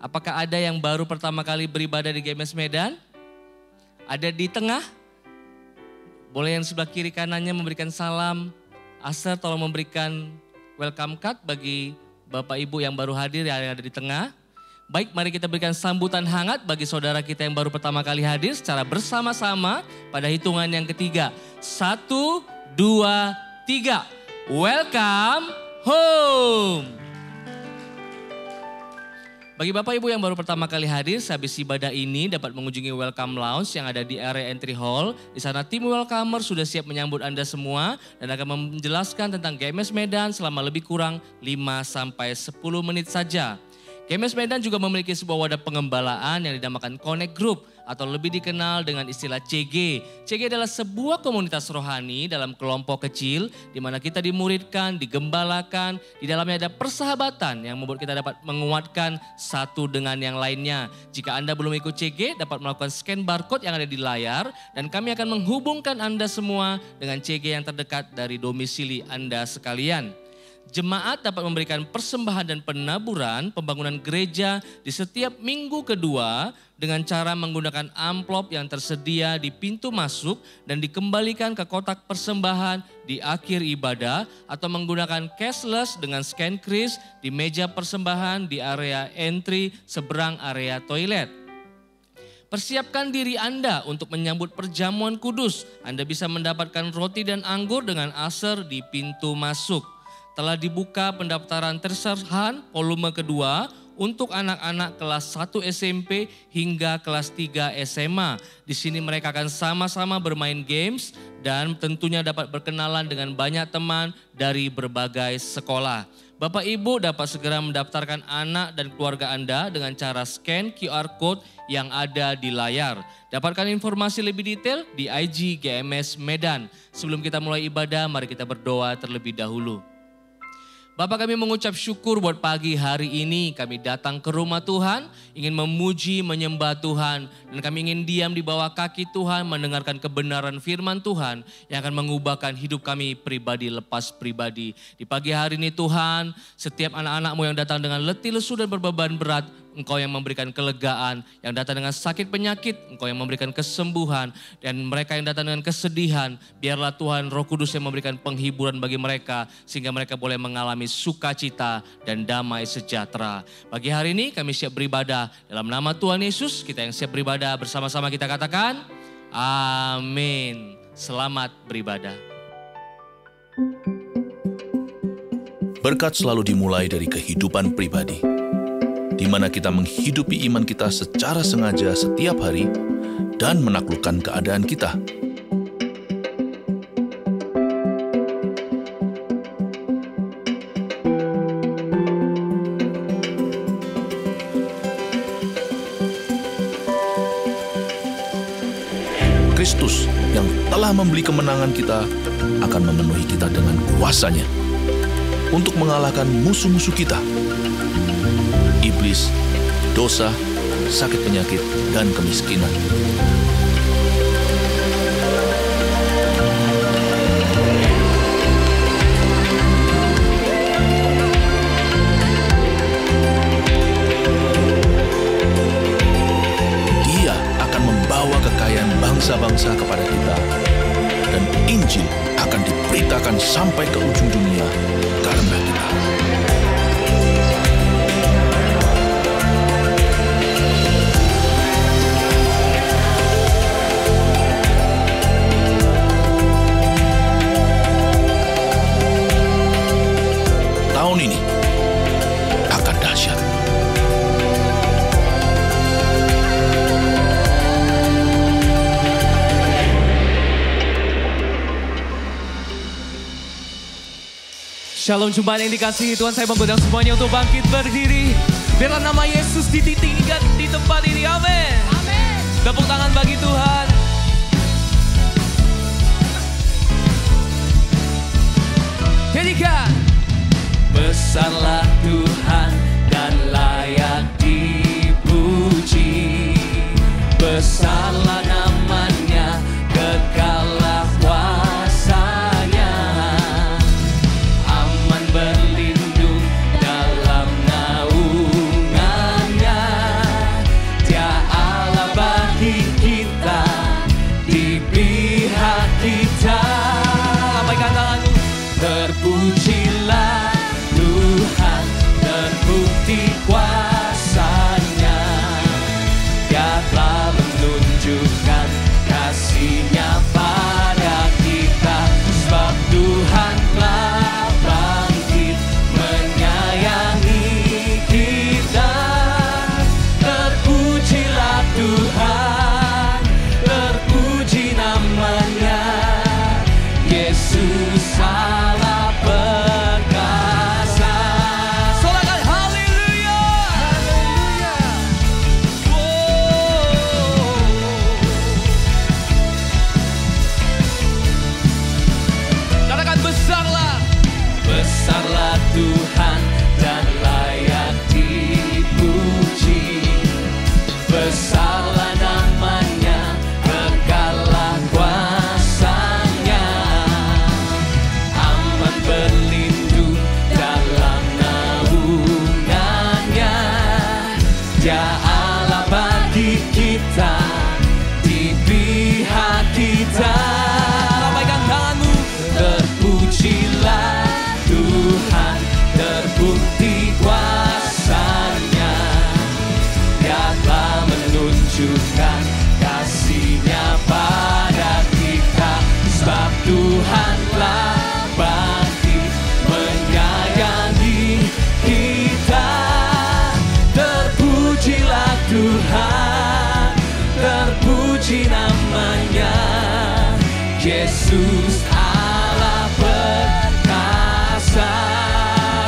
Apakah ada yang baru pertama kali beribadah di GMS Medan? Ada di tengah? Boleh yang sebelah kiri kanannya memberikan salam. Aser tolong memberikan welcome card bagi Bapak Ibu yang baru hadir yang ada di tengah. Baik, mari kita berikan sambutan hangat bagi saudara kita yang baru pertama kali hadir secara bersama-sama pada hitungan yang ketiga. 1, 2, 3. Welcome home. Bagi Bapak Ibu yang baru pertama kali hadir, sehabis ibadah ini dapat mengunjungi Welcome Lounge yang ada di area entry hall. Di sana tim Welcomer sudah siap menyambut Anda semua dan akan menjelaskan tentang GMS Medan selama lebih kurang 5-10 menit saja. GMS Medan juga memiliki sebuah wadah pengembalaan yang dinamakan Connect Group atau lebih dikenal dengan istilah CG. CG adalah sebuah komunitas rohani dalam kelompok kecil di mana kita dimuridkan, digembalakan, di dalamnya ada persahabatan yang membuat kita dapat menguatkan satu dengan yang lainnya. Jika Anda belum ikut CG, dapat melakukan scan barcode yang ada di layar dan kami akan menghubungkan Anda semua dengan CG yang terdekat dari domisili Anda sekalian. Jemaat dapat memberikan persembahan dan penaburan pembangunan gereja di setiap minggu kedua dengan cara menggunakan amplop yang tersedia di pintu masuk dan dikembalikan ke kotak persembahan di akhir ibadah atau menggunakan cashless dengan scan kris di meja persembahan di area entry seberang area toilet. Persiapkan diri Anda untuk menyambut perjamuan kudus. Anda bisa mendapatkan roti dan anggur dengan aser di pintu masuk. Telah dibuka pendaftaran terserhan volume kedua untuk anak-anak kelas 1 SMP hingga kelas 3 SMA. Di sini mereka akan sama-sama bermain games dan tentunya dapat berkenalan dengan banyak teman dari berbagai sekolah. Bapak Ibu dapat segera mendaftarkan anak dan keluarga Anda dengan cara scan QR Code yang ada di layar. Dapatkan informasi lebih detail di IG GMS Medan. Sebelum kita mulai ibadah, mari kita berdoa terlebih dahulu. Bapak, kami mengucap syukur buat pagi hari ini. Kami datang ke rumah Tuhan, ingin memuji, menyembah Tuhan. Dan kami ingin diam di bawah kaki Tuhan, mendengarkan kebenaran firman Tuhan yang akan mengubahkan hidup kami pribadi lepas pribadi. Di pagi hari ini Tuhan, setiap anak-anak-Mu yang datang dengan letih lesu dan berbeban berat, Engkau yang memberikan kelegaan, yang datang dengan sakit penyakit, Engkau yang memberikan kesembuhan, dan mereka yang datang dengan kesedihan, biarlah Tuhan Roh Kudus yang memberikan penghiburan bagi mereka, sehingga mereka boleh mengalami sukacita dan damai sejahtera. Pagi hari ini kami siap beribadah, dalam nama Tuhan Yesus kita yang siap beribadah bersama-sama kita katakan, amin. Selamat beribadah. Berkat selalu dimulai dari kehidupan pribadi, di mana kita menghidupi iman kita secara sengaja setiap hari dan menaklukkan keadaan kita. Kristus yang telah membeli kemenangan kita akan memenuhi kita dengan kuasa-Nya untuk mengalahkan musuh-musuh kita. Iblis, dosa, sakit penyakit, dan kemiskinan. Dia akan membawa kekayaan bangsa-bangsa kepada kita, dan Injil akan diberitakan sampai ke ujung dunia karena kita. Tahun ini akan dahsyat. Shalom jemaat yang dikasihi Tuhan, saya mengundang semuanya untuk bangkit berdiri. Biarlah nama Yesus ditinggikan di tempat ini, amin. Amin. Tepuk tangan bagi Tuhan. Nyanyikan. Besarlah Tuhan dan layak dipuji. Besarlah namanya, kekallah kuasanya. Aman berlindung dalam naungannya. terpujilah Tuhan, terbukti kuasa-Nya. Dia telah menunjukkan kasih-Nya pada kita, sebab Tuhan telah bangkit menyayangi kita. Terpujilah Tuhan, terpuji namanya, Yesus Allah perkasa. Sorakan haleluya. Katakan besarlah, besarlah Tuhan dan layak dipuji. Besarlah namanya, kekallah kuasa-Nya. Aman berlindung dalam naungan-Nya. Dia Allah bagi kita, di pihak kita. Lambaikan tanganmu. Terpujilah Tuhan, terbukti kuasa-Nya. Dia telah menunjukkan kasih-Nya pada kita, sebab Tuhan telah bangkit menyayangi kita. Terpujilah Tuhan, terpuji namanya, Yesus Allah perkasa.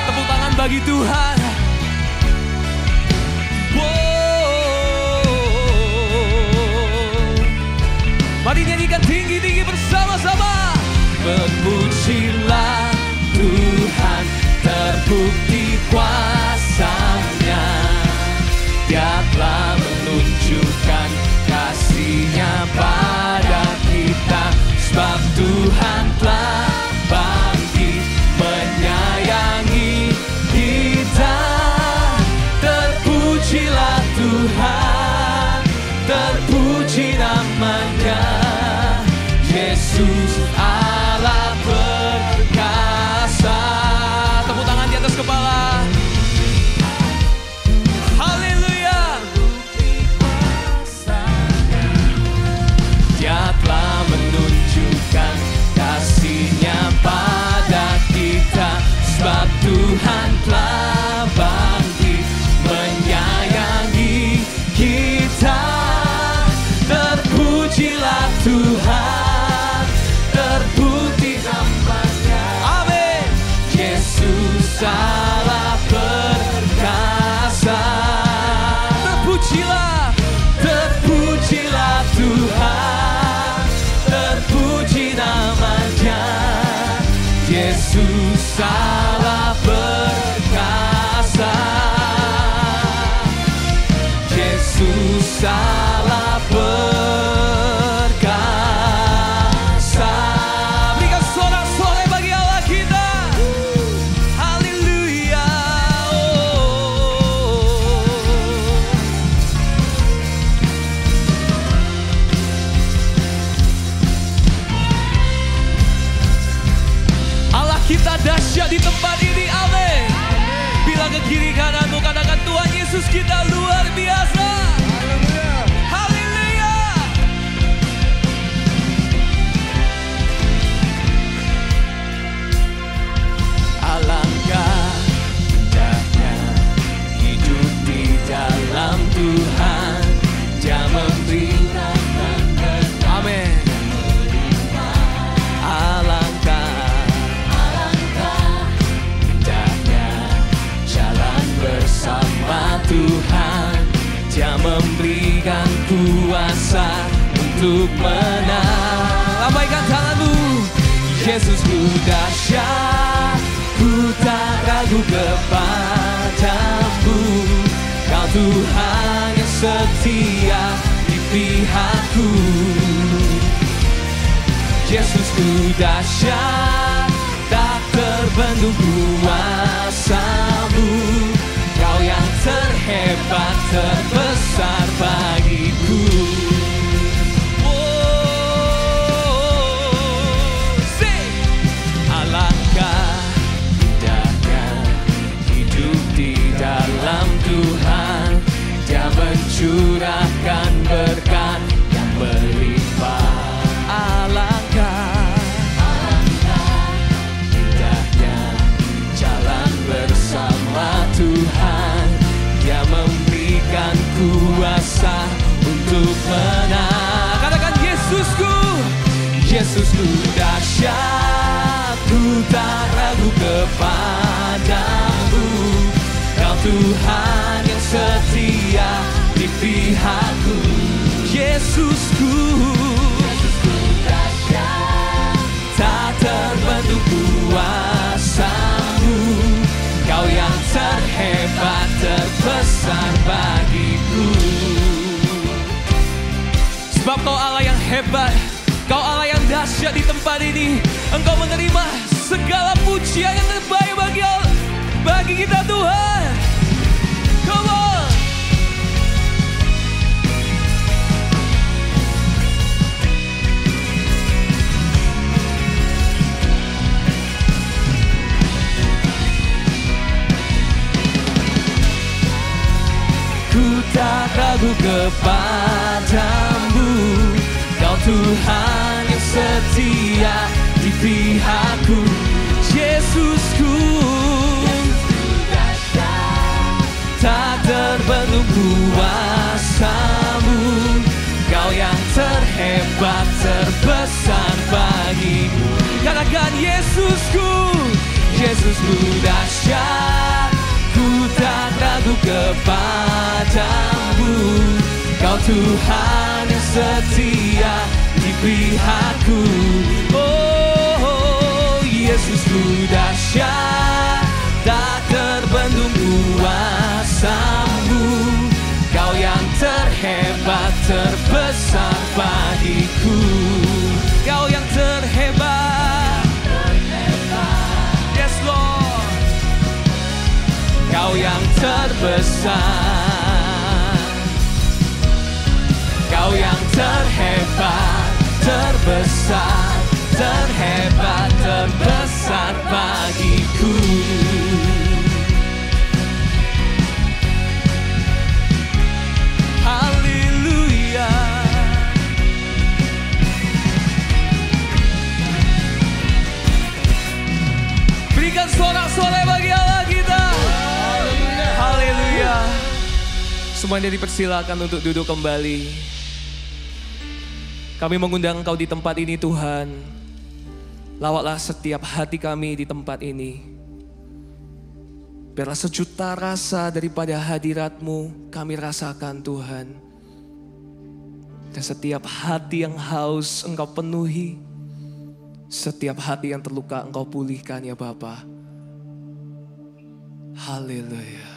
Tepuk tangan bagi Tuhan. Mari nyanyikan tinggi-tinggi bersama-sama. Terpujilah Tuhan, terbukti kuasa-Nya. Dia telah menunjukkan kasih-Nya pada kita, sebab Tuhan telah bangkit menyayangi kita. Terpujilah Tuhan, terpuji namanya, Yesus Allah perkasa. Tepuk tangan di atas kepala. Haleluya. Dia telah menunjukkan kasih-Nya pada kita, sebab Tuhan telah bangkit menyayangi kita. Terpujilah Tuhan, terbukti namanya, amin, Yesus Allah perkasa. Terpujilah, terpujilah Tuhan, terpuji namanya, Yesus Allah perkasa. Yesus Allah perkasa. Berikan sorak-sorai bagi Allah kita. Haleluya. Allah kita dahsyat di tempat ini, amin. Bila ke kiri kananmu katakan Tuhan Yesus kita luar biasa. Haleluya. Alangkah indahnya hidup di dalam Tuhan. Dia memberikan berkat. Amin. Alangkah indahnya jalan bersama Tuhan. Dia memberikan kuasa untuk menang. Lambaikan tanganmu. Yesusku dahsyat, ku tak ragu kepadamu. Kau Tuhan yang setia di pihakku. Yesusku dahsyat, tak terbendung kuasamu. Kau yang terhebat, terbesar bagiku. Alangkah Yesusku dahsyat, ku tak ragu kepadamu. Kau Tuhan yang setia di pihakku. Yesusku dahsyat, tak terbendung kuasamu. Kau yang terhebat, terbesar bagiku. Sebab kau Allah yang hebat, kau Allah yang dahsyat di tempat ini. Engkau menerima segala pujian yang terbaik bagi kita Tuhan. Come on. Ku tak ragu kepadamu. Kau Tuhan yang setia di pihakku. Yesusku tak terbendung kuasamu. Kau yang terhebat, terbesar bagiku. Katakan Yesusku, Yesusku dahsyat, ku tak ragu kepadamu. Kau Tuhan yang setia di pihakku. Oh, Yesusku dahsyat, tak terbendung kuasamu. Kau yang terhebat, terbesar bagiku. Kau yang terhebat, yes Lord. Kau yang terbesar, kau yang terhebat, terbesar, terhebat, terbesar bagiku. Haleluya. Berikan sorak-sorai bagi Allah kita. Haleluya. Semuanya dipersilakan untuk duduk kembali. Kami mengundang Engkau di tempat ini Tuhan. Lawatlah setiap hati kami di tempat ini. Biarlah sejuta rasa daripada hadirat-Mu kami rasakan Tuhan. Dan setiap hati yang haus Engkau penuhi. Setiap hati yang terluka Engkau pulihkan ya Bapa. Haleluya.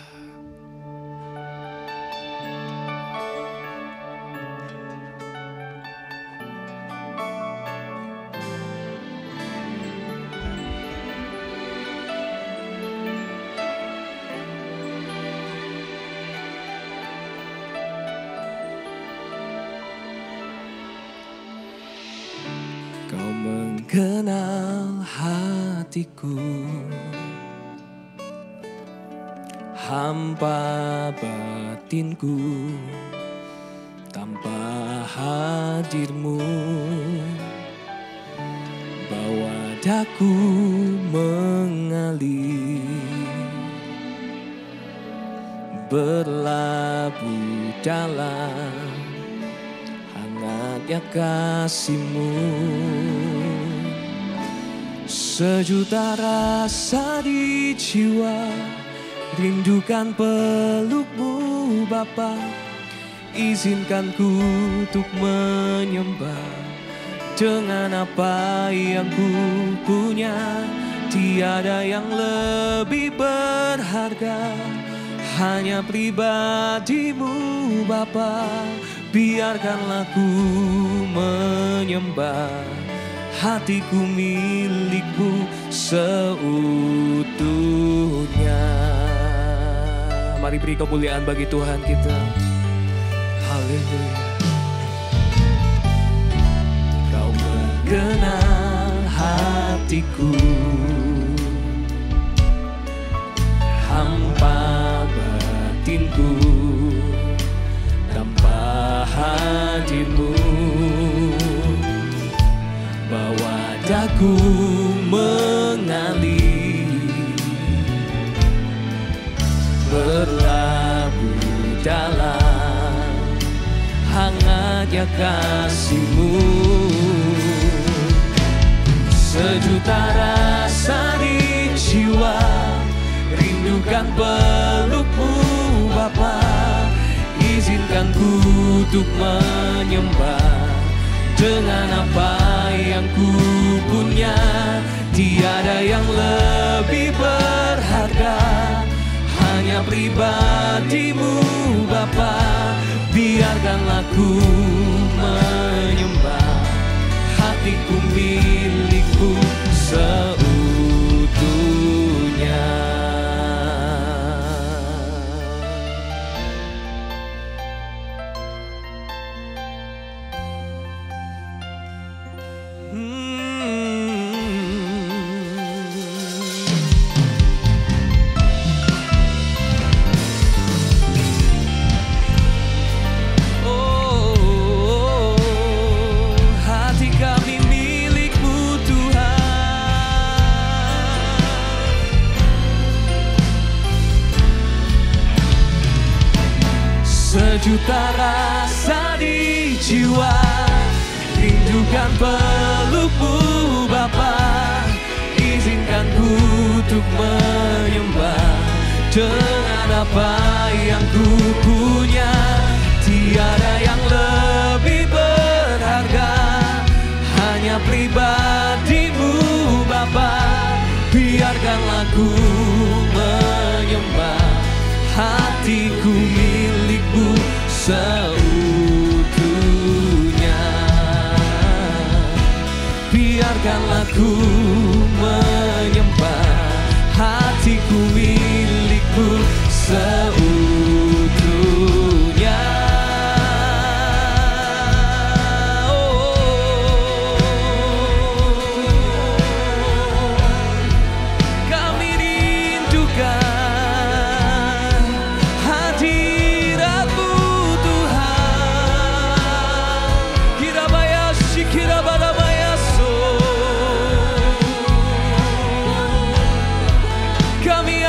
Kau mengenal hatiku, hampa batinku, tanpa hadir-Mu bawa daku mengalir, berlabuh dalam hangatnya kasih-Mu. Sejuta rasa di jiwa, rindukan peluk-Mu Bapa. Izinkan ku untuk menyembah dengan apa yang ku punya. Tiada yang lebih berharga, hanya pribadi-Mu Bapa. Biarkanlah ku menyembah, hatiku milik-Mu seutuhnya. Mari beri kemuliaan bagi Tuhan kita. Haleluya. Kau mengenal hatiku, hampa batinku, tanpa hadir-Mu bawa daku mengalir, berlabuh dalam hangatnya kasih-Mu. Sejuta rasa di jiwa, rindukan pelukmu Bapa. Izinkan ku untuk menyembah dengan apa yang ku punya. Tiada yang lebih berharga, hanya pribadimu Bapa. Biarkanlah ku menyembah, hatiku milikmu seutuhnya. Sejuta rasa di jiwa, rindukan pelukmu Bapa. Izinkan ku untuk menyembah dengan apa yang ku punya. Tiada yang lebih berharga, hanya pribadimu Bapa. Biarkanlah ku menyembah, hatiku milikmu seutuhnya. Biarkanlah ku menyembah, hatiku milikmu seutuhnya. Kami rindukan hadirat-Mu Tuhan. Kirabayashi kirabadabayaso. Kami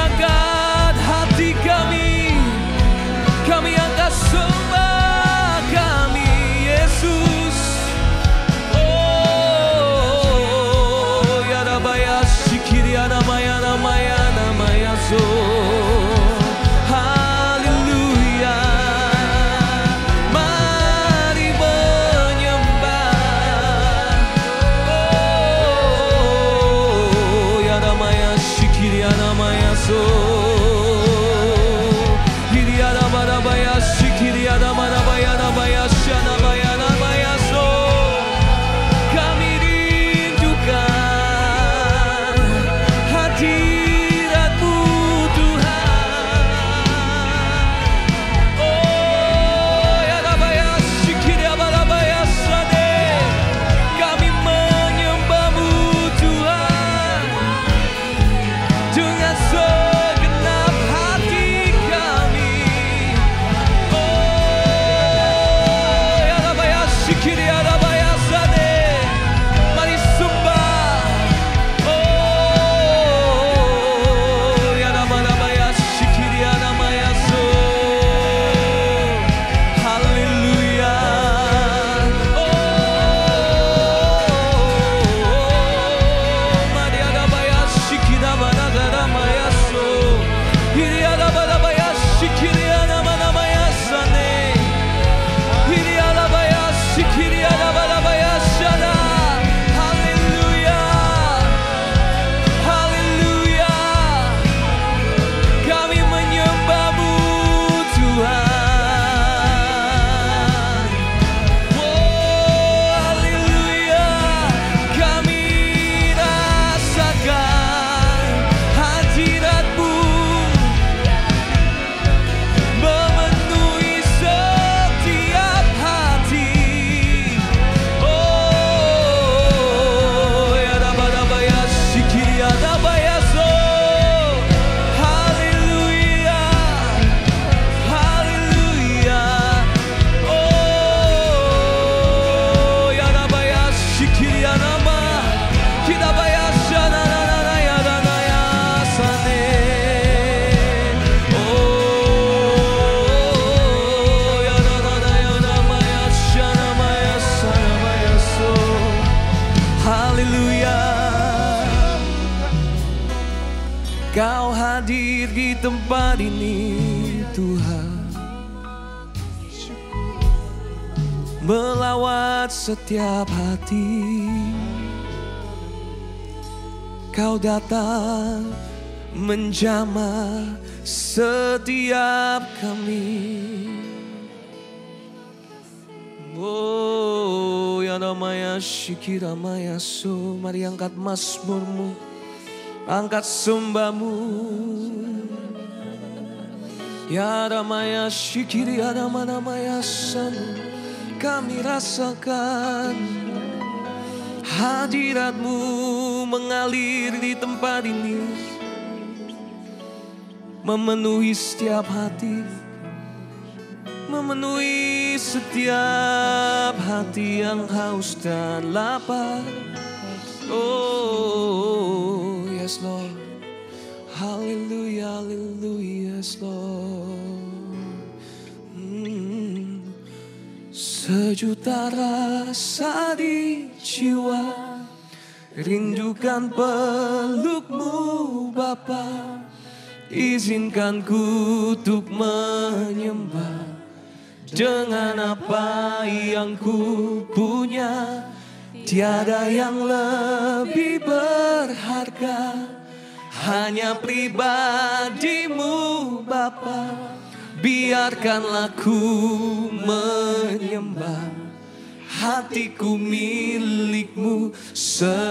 Kau hadir di tempat ini Tuhan, melawat setiap hati. Kau datang menjamah setiap kami. Oh ya namanya Shikiramaya so. Mari angkat mazmurmu, angkat sembahmu. Ya Ramaya Shikiri Adamaya Sanu. Kami rasakan hadiratmu mengalir di tempat ini, memenuhi setiap hati, memenuhi setiap hati yang haus dan lapar. Oh yes Lord, hallelujah, hallelujah, yes Lord. Sejuta rasa di jiwa, rindukan pelukmu Bapa. Izinkan ku untuk menyembah dengan apa yang ku punya. Tiada yang lebih berharga, hanya pribadimu Bapa. Biarkanlah ku menyembah, hatiku milikmu seutuhnya.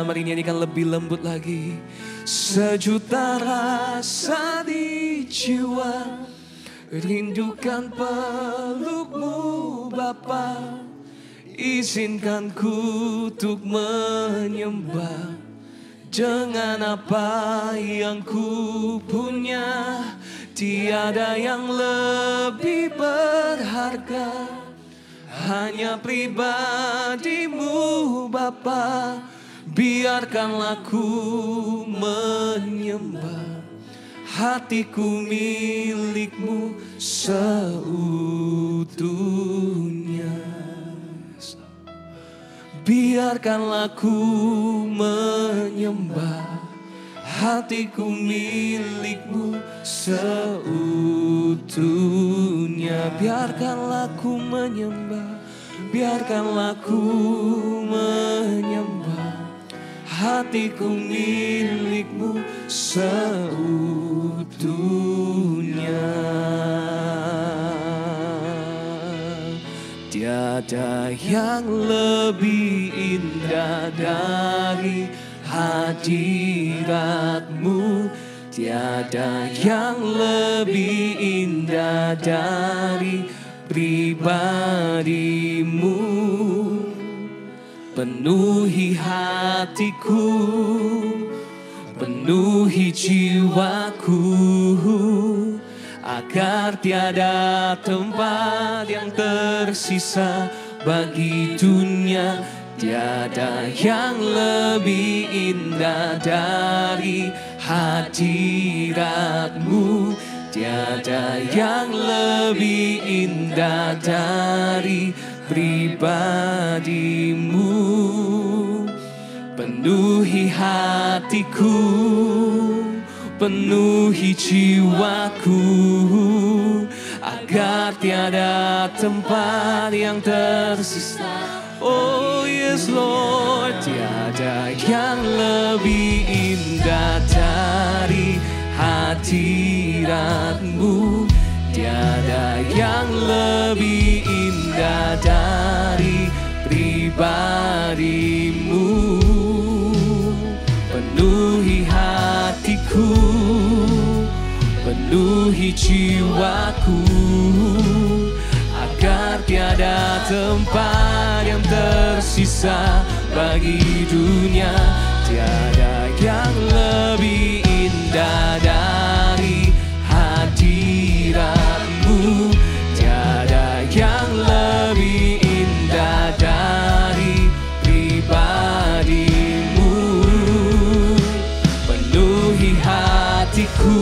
Mari nyanyikan lebih lembut lagi. Sejuta rasa di jiwa, rindukan pelukmu Bapa. Izinkan ku untuk menyembah dengan apa yang ku punya. Tiada yang lebih berharga, hanya pribadimu Bapa. Biarkanlah ku menyembah, hatiku milikmu seutuhnya. Biarkanlah ku menyembah, hatiku milikmu seutuhnya. Biarkanlah ku menyembah, biarkanlah ku menyembah, hatiku milikmu seutuhnya. Tiada yang lebih indah dari hadiratmu, tiada yang lebih indah dari pribadimu. Penuhi hatiku, penuhi jiwaku, agar tiada tempat yang tersisa bagi dunia. Tiada yang lebih indah dari hadiratmu, tiada yang lebih indah dari pribadimu. Penuhi hatiku, penuhi jiwaku, agar tiada tempat yang tersisa. Oh yes Lord, tiada yang lebih indah dari hadiratmu, tiada yang lebih indah dari pribadimu. Penuhi hatiku, penuhi jiwaku, agar tiada tempat yang tersisa bagi dunia. Tiada yang lebih indah dari hadiratmu, tiada yang lebih indah dari pribadimu. Penuhi hatiku,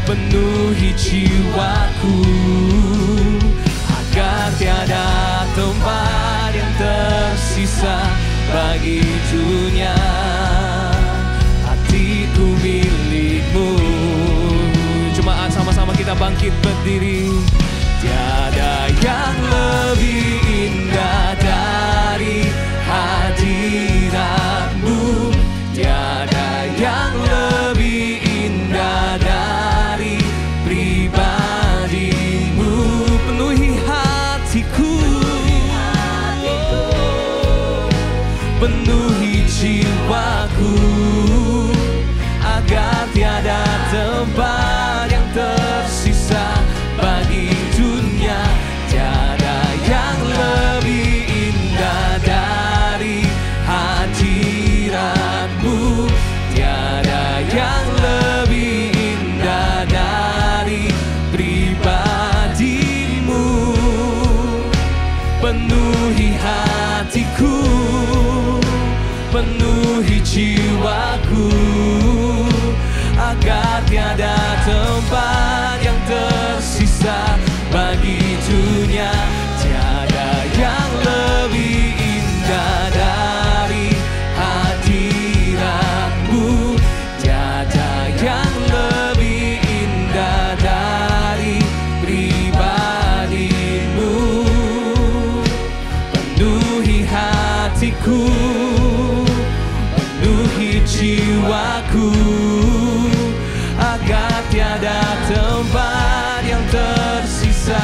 penuhi jiwaku, agar tiada tempat yang tersisa bagi dunia. berdiri. Tiada yang lebih indah dari hadirat-Mu. Tiada yang lebih indah dari pribadi-Mu. Penuhi hatiku, penuhi jiwaku, agar tiada tempat yang tersisa bagi dunia. Tiada yang lebih indah dari hadirat-Mu. Tiada yang lebih indah dari pribadi-Mu. Penuhi hatiku, penuhi jiwaku, agar tiada tempat yang tersisa bagi dunia. Tiada yang lebih indah dari hadirat-Mu. Tiada yang lebih indah dari pribadi-Mu. Penuhi hatiku, penuhi jiwaku, agar tiada tempat yang tersisa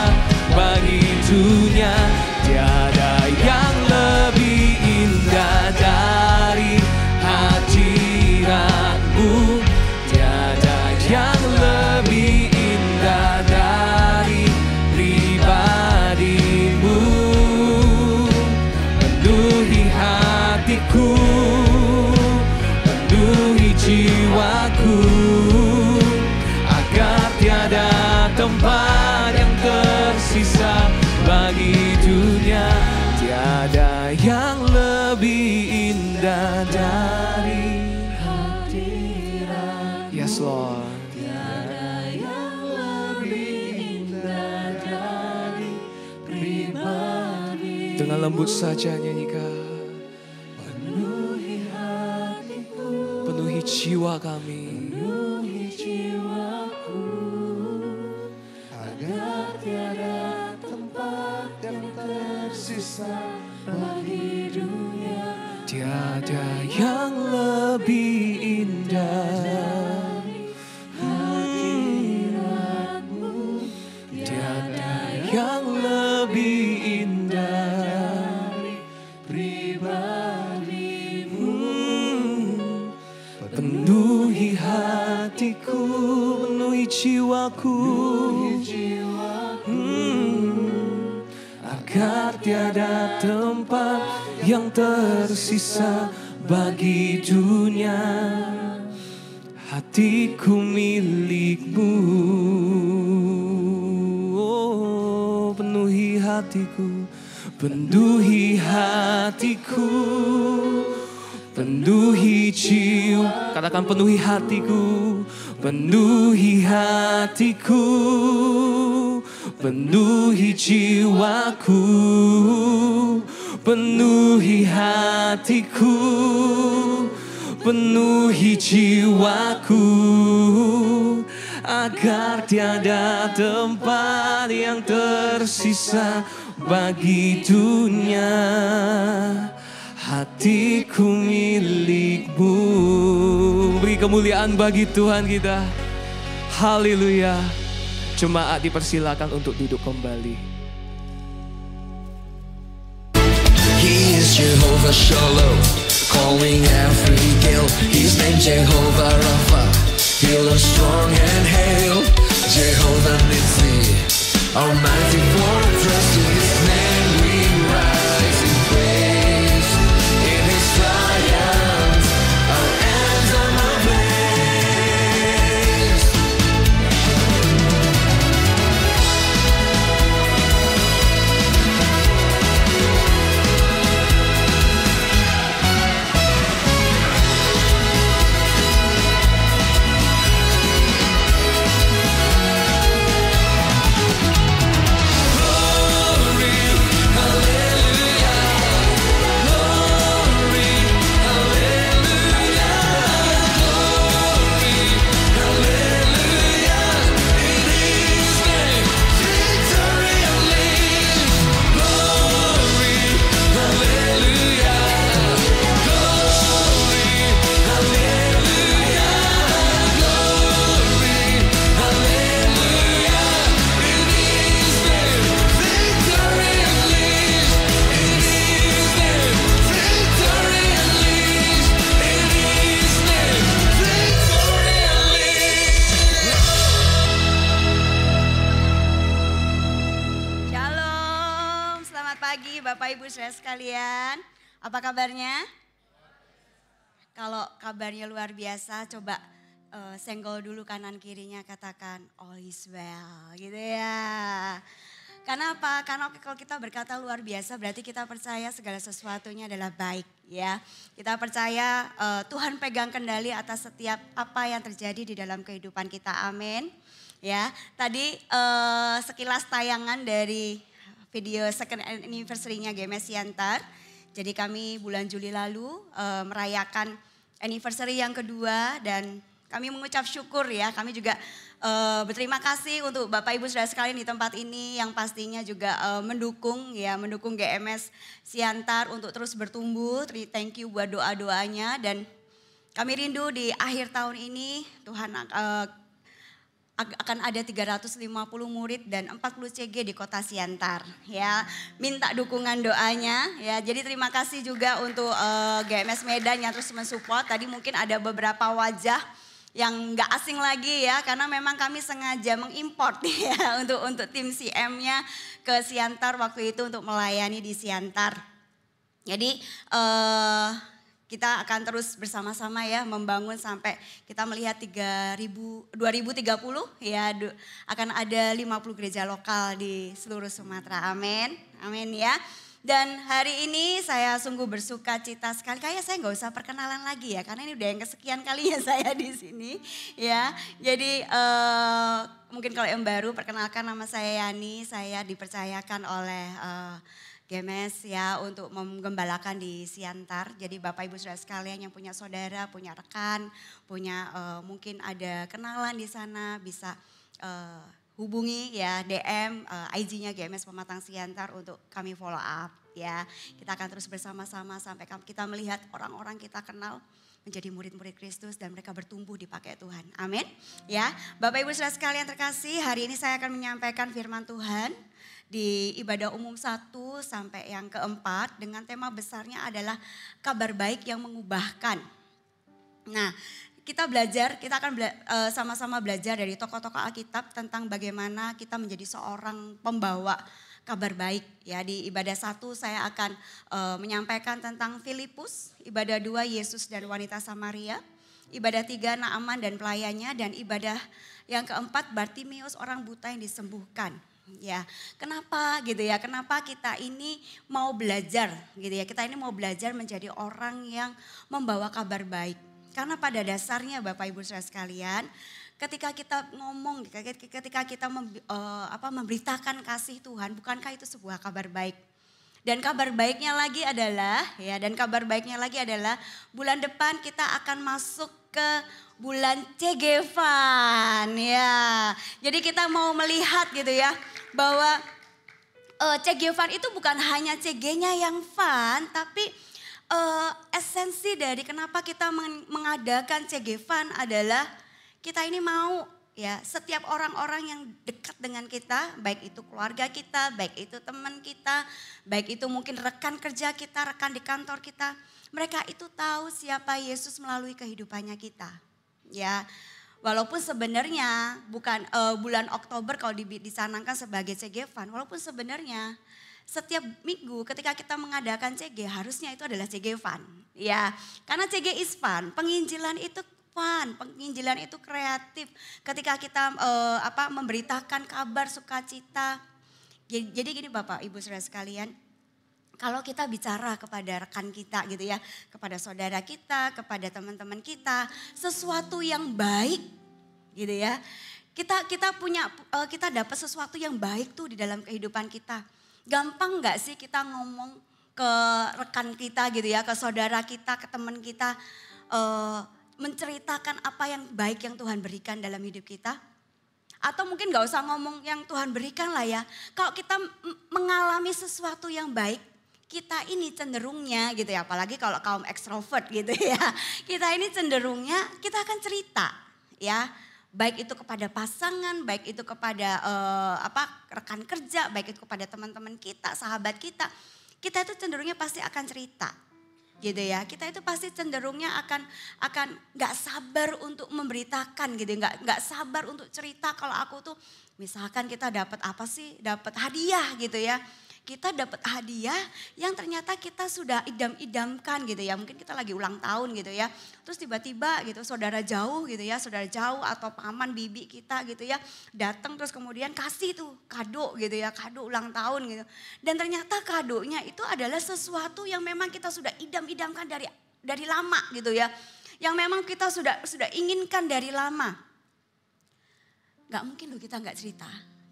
bagi dunia. Tiada yang lebih indah dari hadirat-Mu. Tiada yang lebih indah dari pribadi-Mu. Penuhi hatiku, penuhi jiwaku, agar tiada tempat yang tersisa bagi dunia. Tiada yang lebih indah dari hadirat. Yes Lord. Tiada yang lebih indah dari pribadi. Dengan lembut saja nyanyikan. Penuhi hatiku, penuhi jiwa kami, penuhi jiwaku, agar tiada tempat yang tersisa bagi dunia. Tiada yang lebih indah dari hadirat-Mu. Tiada yang lebih indah dari pribadi-Mu. Penuhi hatiku, penuhi jiwaku, agar tiada tempat yang tersisa bagi dunia. Hatiku milik-Mu. Oh, penuhi hatiku, penuhi hatiku, penuhi jiwa. Katakan penuhi hatiku, penuhi hatiku, penuhi jiwaku, penuhi hatiku, penuhi jiwaku, agar tiada tempat yang tersisa bagi dunia. Hatiku milik-Mu. Beri kemuliaan bagi Tuhan kita. Haleluya. Jemaat dipersilakan untuk duduk kembali. He is Jehovah Shalom, calming every gale. His name Jehovah Rapha, healer strong and hail. Jehovah Nissi, our mighty fortress. To His name we rise in praise. In His triumph, our anthem ablaze. Bapak Ibu saudara sekalian, apa kabarnya? Kalau kabarnya luar biasa, coba senggol dulu kanan kirinya, katakan all is well gitu ya. Karena apa? Karena kalau kita berkata luar biasa berarti kita percaya segala sesuatunya adalah baik ya. Kita percaya Tuhan pegang kendali atas setiap apa yang terjadi di dalam kehidupan kita, amin. Ya, tadi sekilas tayangan dari video second anniversary-nya GMS Siantar. Jadi kami bulan Juli lalu merayakan anniversary yang kedua dan kami mengucap syukur ya. Kami juga berterima kasih untuk Bapak Ibu saudara sekalian di tempat ini yang pastinya juga mendukung GMS Siantar untuk terus bertumbuh. Thank you buat doa-doanya dan kami rindu di akhir tahun ini Tuhan akan ada 350 murid dan 40 CG di kota Siantar ya. Minta dukungan doanya ya. Jadi terima kasih juga untuk GMS Medan yang terus mensupport. Tadi mungkin ada beberapa wajah yang nggak asing lagi ya, karena memang kami sengaja mengimport ya untuk tim CM-nya ke Siantar waktu itu untuk melayani di Siantar. Jadi kita akan terus bersama-sama ya membangun sampai kita melihat 2030 ya akan ada 50 gereja lokal di seluruh Sumatera. Amin. Amin ya. Dan hari ini saya sungguh bersuka cita sekali. Kayak saya nggak usah perkenalan lagi ya, karena ini udah yang kesekian kali ya saya di sini ya. Jadi mungkin kalau yang baru, perkenalkan nama saya Yani. Saya dipercayakan oleh GMS ya untuk menggembalakan di Siantar. Jadi Bapak Ibu saudara sekalian yang punya saudara, punya rekan, punya mungkin ada kenalan di sana bisa hubungi ya DM IG-nya GMS Pematang Siantar untuk kami follow up ya. Kita akan terus bersama-sama sampai kita melihat orang-orang kita kenal menjadi murid-murid Kristus dan mereka bertumbuh dipakai Tuhan. Amin. Ya, Bapak Ibu saudara sekalian terkasih, hari ini saya akan menyampaikan firman Tuhan di ibadah umum 1 sampai yang keempat dengan tema besarnya adalah kabar baik yang mengubahkan. Nah, kita akan sama-sama belajar dari tokoh-tokoh Alkitab tentang bagaimana kita menjadi seorang pembawa kabar baik. Ya, di ibadah 1 saya akan menyampaikan tentang Filipus, ibadah 2 Yesus dan wanita Samaria, ibadah 3 Naaman dan pelayannya, dan ibadah yang keempat Bartimeus orang buta yang disembuhkan. Ya, kenapa gitu ya? Kenapa kita ini mau belajar gitu ya? Kita ini mau belajar menjadi orang yang membawa kabar baik. Karena pada dasarnya Bapak Ibu saudara sekalian, ketika kita ngomong, ketika kita memberitakan kasih Tuhan, bukankah itu sebuah kabar baik? Dan kabar baiknya lagi adalah bulan depan kita akan masuk ke bulan CG-Fun ya. Jadi kita mau melihat gitu ya bahwa CG-Fun itu bukan hanya CG-nya yang fun, tapi esensi dari kenapa kita mengadakan CG-Fun adalah kita ini mau ya setiap orang-orang yang dekat dengan kita, baik itu keluarga kita, baik itu teman kita, baik itu mungkin rekan kerja kita, rekan di kantor kita, mereka itu tahu siapa Yesus melalui kehidupannya kita. Ya, walaupun sebenarnya bukan bulan Oktober kalau dicanangkan sebagai CG-Fun, walaupun sebenarnya setiap minggu ketika kita mengadakan CG harusnya itu adalah CG-Fun. Ya, karena CG is fun, penginjilan itu fun, penginjilan itu kreatif. Ketika kita memberitakan kabar sukacita. Jadi gini Bapak Ibu saudara sekalian, kalau kita bicara kepada rekan kita gitu ya, kepada saudara kita, kepada teman-teman kita, sesuatu yang baik gitu ya. Kita dapat sesuatu yang baik tuh di dalam kehidupan kita. Gampang gak sih kita ngomong ke rekan kita gitu ya, ke saudara kita, ke teman kita, menceritakan apa yang baik yang Tuhan berikan dalam hidup kita? Atau mungkin gak usah ngomong yang Tuhan berikan lah ya. Kalau kita mengalami sesuatu yang baik, kita ini cenderungnya gitu ya, apalagi kalau kaum ekstrovert gitu ya. Kita ini cenderungnya kita akan cerita ya. Baik itu kepada pasangan, baik itu kepada rekan kerja, baik itu kepada teman-teman kita, sahabat kita. Kita itu cenderungnya pasti akan cerita. Gitu ya, kita itu pasti cenderungnya akan nggak sabar untuk memberitakan gitu, nggak sabar untuk cerita kalau aku tuh misalkan kita dapat apa sih, dapat hadiah gitu ya. kita dapat hadiah yang ternyata kita sudah idam-idamkan gitu ya. Mungkin kita lagi ulang tahun gitu ya. Terus tiba-tiba gitu saudara jauh gitu ya, saudara jauh atau paman bibi kita gitu ya. Datang terus kemudian kasih tuh kado gitu ya, kado ulang tahun gitu. Dan ternyata kadonya itu adalah sesuatu yang memang kita sudah idam-idamkan dari lama gitu ya. Yang memang kita sudah inginkan dari lama. Gak mungkin loh kita gak cerita.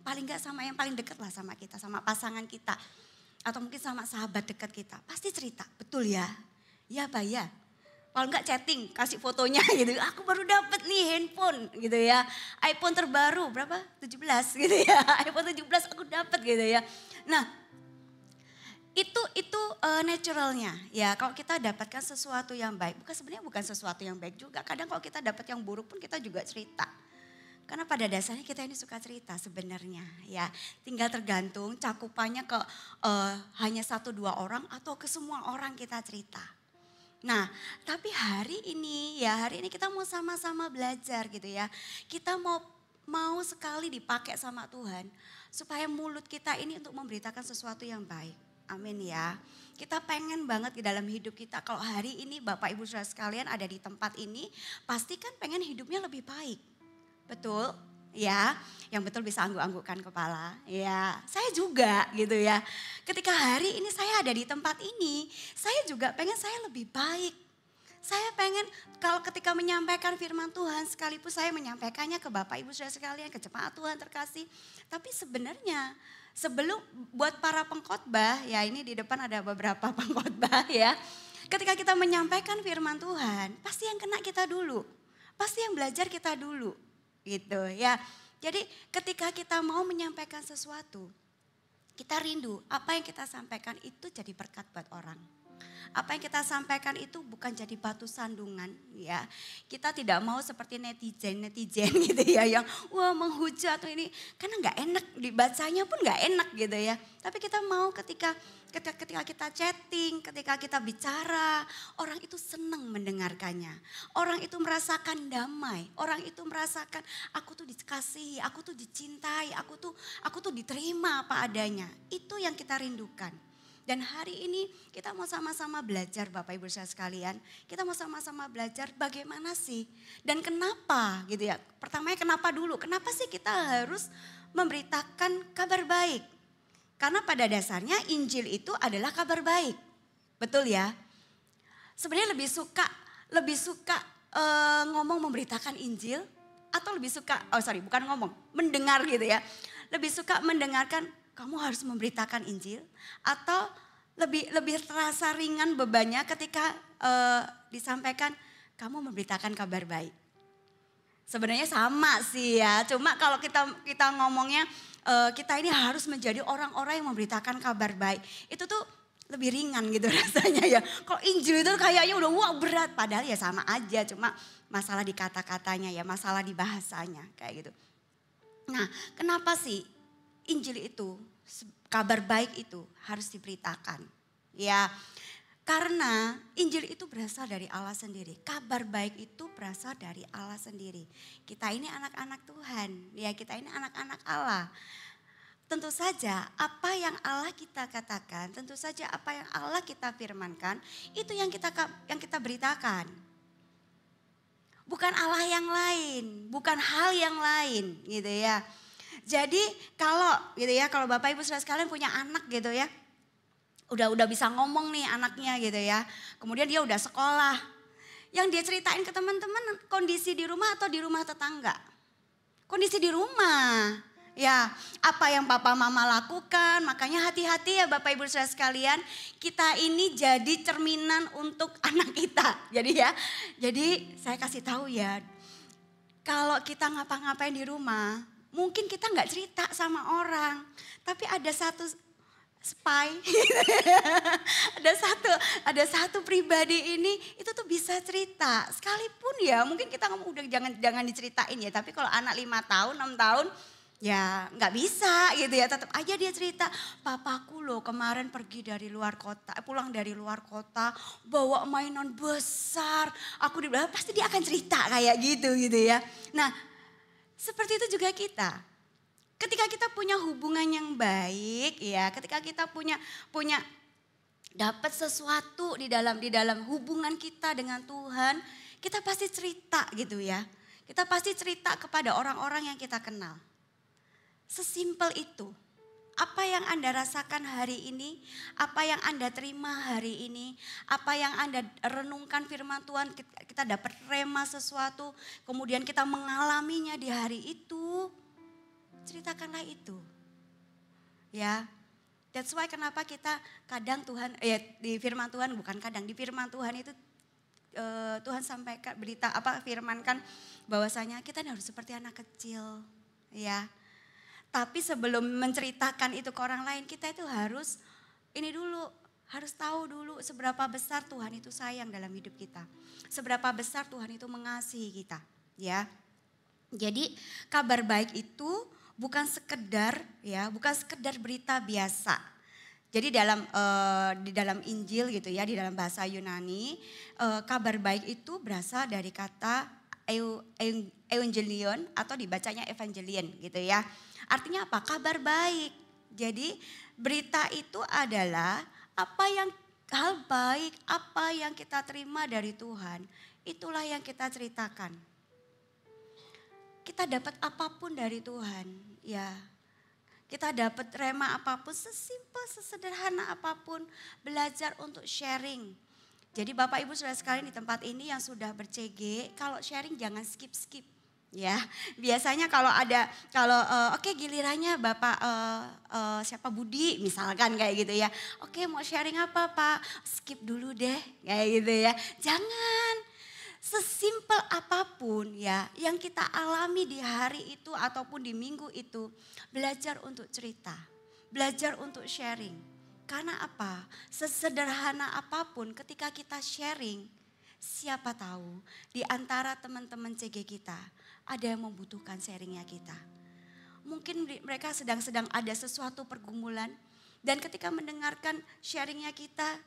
Paling gak sama yang paling dekat lah sama kita, sama pasangan kita. Atau mungkin sama sahabat dekat kita. Pasti cerita, betul ya? Ya Pak ya. Kalau enggak chatting, kasih fotonya gitu. Aku baru dapat nih handphone gitu ya. iPhone terbaru berapa? 17 gitu ya. iPhone 17 aku dapat gitu ya. Nah, itu naturalnya ya. Kalau kita dapatkan sesuatu yang baik, sebenarnya bukan sesuatu yang baik juga. Kadang kalau kita dapat yang buruk pun kita juga cerita. Karena pada dasarnya kita ini suka cerita sebenarnya ya. Tinggal tergantung cakupannya ke hanya 1-2 orang atau ke semua orang kita cerita. Nah, tapi hari ini kita mau sama-sama belajar gitu ya. Kita mau sekali dipakai sama Tuhan supaya mulut kita ini untuk memberitakan sesuatu yang baik. Amin ya. Kita pengen banget di dalam hidup kita. Kalau hari ini Bapak Ibu Saudara sekalian ada di tempat ini, pasti kan pengen hidupnya lebih baik. Betul ya, yang betul bisa angguk-anggukkan kepala. Ya, saya juga gitu ya. Ketika hari ini saya ada di tempat ini, saya juga pengen saya lebih baik. Saya pengen kalau ketika menyampaikan firman Tuhan, sekalipun saya menyampaikannya ke Bapak Ibu Saudara sekalian, ke jemaat Tuhan terkasih. Tapi sebenarnya sebelum buat para pengkhotbah, ya ini di depan ada beberapa pengkhotbah ya. Ketika kita menyampaikan firman Tuhan, pasti yang kena kita dulu. Pasti yang belajar kita dulu. Gitu ya. Jadi ketika kita mau menyampaikan sesuatu, kita rindu apa yang kita sampaikan itu jadi berkat buat orang. Apa yang kita sampaikan itu bukan jadi batu sandungan ya. Kita tidak mau seperti netizen gitu ya yang wah menghujat atau ini karena nggak enak dibacanya pun nggak enak gitu ya. Tapi kita mau ketika kita chatting, ketika kita bicara, orang itu senang mendengarkannya. Orang itu merasakan damai, orang itu merasakan aku tuh dikasihi, aku tuh dicintai, aku tuh diterima apa adanya. Itu yang kita rindukan. Dan hari ini kita mau sama-sama belajar Bapak Ibu Saudara sekalian. Kita mau sama-sama belajar bagaimana sih dan kenapa gitu ya. Pertamanya kenapa dulu, kenapa sih kita harus memberitakan kabar baik. Karena pada dasarnya Injil itu adalah kabar baik. Betul ya? Sebenarnya lebih suka ngomong memberitakan Injil atau lebih suka, mendengar gitu ya. Lebih suka mendengarkan kamu harus memberitakan Injil atau lebih terasa ringan bebannya ketika disampaikan kamu memberitakan kabar baik. Sebenarnya sama sih ya, cuma kalau kita ngomongnya kita ini harus menjadi orang-orang yang memberitakan kabar baik. Itu tuh lebih ringan gitu rasanya ya. Kalau Injil itu kayaknya udah wah berat, padahal ya sama aja, cuma masalah di kata-katanya ya, masalah di bahasanya kayak gitu. Nah, kenapa sih Injil itu, kabar baik itu harus diberitakan. Ya, karena Injil itu berasal dari Allah sendiri. Kabar baik itu berasal dari Allah sendiri. Kita ini anak-anak Tuhan, ya kita ini anak-anak Allah. Tentu saja apa yang Allah kita katakan, tentu saja apa yang Allah kita firmankan, itu yang kita beritakan. Bukan Allah yang lain, bukan hal yang lain gitu ya. Jadi kalau Bapak Ibu Saudara sekalian punya anak gitu ya. Udah bisa ngomong nih anaknya gitu ya. Kemudian dia udah sekolah. Yang dia ceritain ke teman-teman kondisi di rumah atau di rumah tetangga? Kondisi di rumah. Ya, apa yang papa mama lakukan. Makanya hati-hati ya Bapak Ibu Saudara sekalian. Kita ini jadi cerminan untuk anak kita. Jadi saya kasih tahu ya. Kalau kita ngapa-ngapain di rumah, mungkin kita nggak cerita sama orang, tapi ada satu spy, ada satu pribadi ini itu tuh bisa cerita. Sekalipun ya mungkin kita ngomong udah jangan diceritain ya, tapi kalau anak 5 tahun, 6 tahun ya nggak bisa gitu ya, tetap aja dia cerita. Papaku loh kemarin pulang dari luar kota, bawa mainan besar. Aku dibilang pasti dia akan cerita kayak gitu ya. Nah, seperti itu juga kita. Ketika kita punya hubungan yang baik, ya, ketika kita punya dapat sesuatu di dalam hubungan kita dengan Tuhan, kita pasti cerita gitu ya. Kita pasti cerita kepada orang-orang yang kita kenal. Sesimpel itu. Apa yang Anda rasakan hari ini, apa yang Anda terima hari ini, apa yang Anda renungkan firman Tuhan, kita dapat rema sesuatu, kemudian kita mengalaminya di hari itu, ceritakanlah itu. Ya, that's why kenapa kita kadang Tuhan, di firman Tuhan, bukan kadang, di firman Tuhan itu Tuhan sampaikan firmankan bahwasanya kita harus seperti anak kecil, ya. Tapi sebelum menceritakan itu ke orang lain, kita itu harus harus tahu dulu seberapa besar Tuhan itu sayang dalam hidup kita. Seberapa besar Tuhan itu mengasihi kita, ya. Jadi kabar baik itu bukan sekedar berita biasa. Jadi di dalam Injil gitu ya, di dalam bahasa Yunani, kabar baik itu berasal dari kata evangelion atau dibacanya evangelion gitu ya. Artinya apa? Kabar baik. Jadi berita itu adalah hal baik, apa yang kita terima dari Tuhan, itulah yang kita ceritakan. Kita dapat apapun dari Tuhan, ya. Kita dapat rema apapun, sesimpel, sesederhana apapun, belajar untuk sharing. Jadi Bapak Ibu Saudara sekalian di tempat ini yang sudah ber-CG, kalau sharing jangan skip-skip. Ya, biasanya oke gilirannya Bapak siapa Budi misalkan kayak gitu ya. Oke mau sharing apa Pak? Skip dulu deh kayak gitu ya. Jangan, sesimpel apapun ya yang kita alami di hari itu ataupun di minggu itu, belajar untuk cerita, belajar untuk sharing. Karena apa? Sesederhana apapun ketika kita sharing, siapa tahu di antara teman-teman CG kita ada yang membutuhkan sharingnya kita. Mungkin mereka sedang ada sesuatu pergumulan dan ketika mendengarkan sharingnya kita,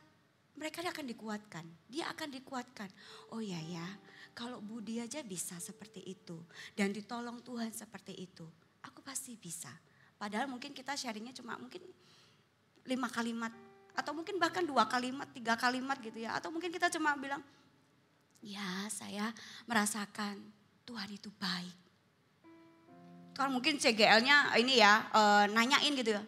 mereka akan dikuatkan. Dia akan dikuatkan. Oh iya ya, kalau Budi aja bisa seperti itu dan ditolong Tuhan seperti itu, aku pasti bisa. Padahal mungkin kita sharingnya cuma mungkin 5 kalimat atau mungkin bahkan 2 kalimat, 3 kalimat gitu ya. Atau mungkin kita cuma bilang, ya saya merasakan Tuhan itu baik. Kalau mungkin CGL-nya ini ya nanyain gitu ya.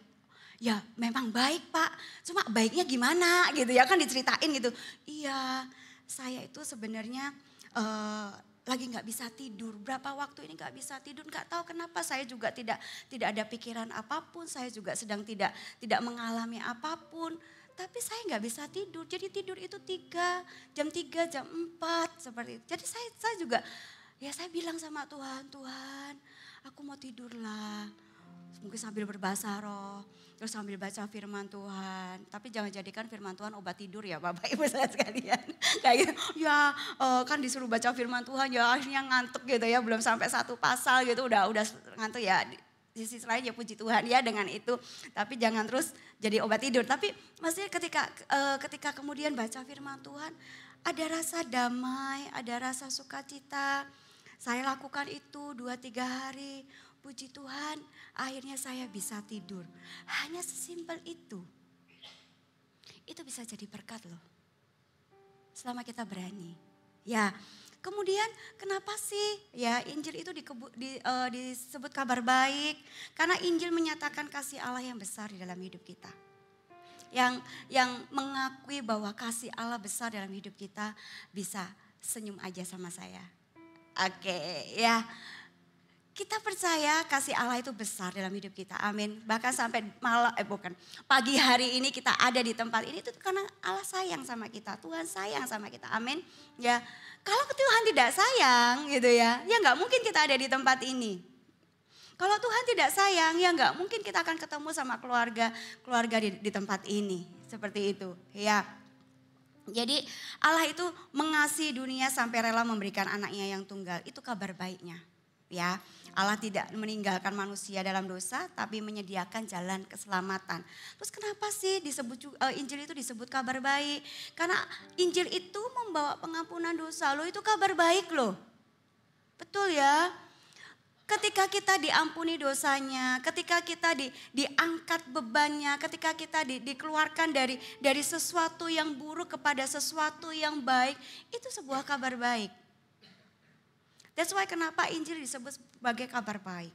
Ya memang baik Pak, cuma baiknya gimana gitu ya, kan diceritain gitu. Iya saya itu sebenarnya lagi gak bisa tidur. Berapa waktu ini gak bisa tidur, gak tahu kenapa saya juga tidak ada pikiran apapun. Saya juga sedang tidak mengalami apapun. Tapi saya nggak bisa tidur, jadi tidur itu jam 3, jam 4 seperti itu. Jadi saya juga, ya saya bilang sama Tuhan, Tuhan aku mau tidur lah. Mungkin sambil berbahasa roh, terus sambil baca firman Tuhan. Tapi jangan jadikan firman Tuhan obat tidur ya Bapak Ibu saya sekalian. Kayak gitu, ya kan disuruh baca firman Tuhan ya akhirnya ngantuk gitu ya. Belum sampai 1 pasal gitu udah ngantuk ya. Di sisi lain ya puji Tuhan ya dengan itu. Tapi jangan terus jadi obat tidur. Tapi maksudnya ketika kemudian baca firman Tuhan, ada rasa damai, ada rasa sukacita. Saya lakukan itu 2-3 hari. Puji Tuhan, akhirnya saya bisa tidur. Hanya sesimpel itu. Itu bisa jadi berkat loh. Selama kita berani. Ya. Kemudian kenapa sih ya Injil itu disebut kabar baik? Karena Injil menyatakan kasih Allah yang besar di dalam hidup kita. Yang mengakui bahwa kasih Allah besar dalam hidup kita, bisa senyum aja sama saya. Oke, ya. Kita percaya kasih Allah itu besar dalam hidup kita. Amin. Bahkan sampai pagi hari ini kita ada di tempat ini itu karena Allah sayang sama kita. Tuhan sayang sama kita. Amin. Ya. Kalau Tuhan tidak sayang gitu ya nggak mungkin kita ada di tempat ini. Kalau Tuhan tidak sayang, ya nggak mungkin kita akan ketemu sama keluarga di tempat ini. Seperti itu, ya. Jadi Allah itu mengasihi dunia sampai rela memberikan anaknya yang tunggal. Itu kabar baiknya, ya. Allah tidak meninggalkan manusia dalam dosa, tapi menyediakan jalan keselamatan. Terus kenapa sih Injil itu disebut kabar baik? Karena Injil itu membawa pengampunan dosa. Loh, itu kabar baik loh. Betul ya. Ketika kita diampuni dosanya, ketika kita diangkat bebannya, ketika kita dikeluarkan dari sesuatu yang buruk kepada sesuatu yang baik, itu sebuah kabar baik. That's why kenapa Injil disebut sebagai kabar baik.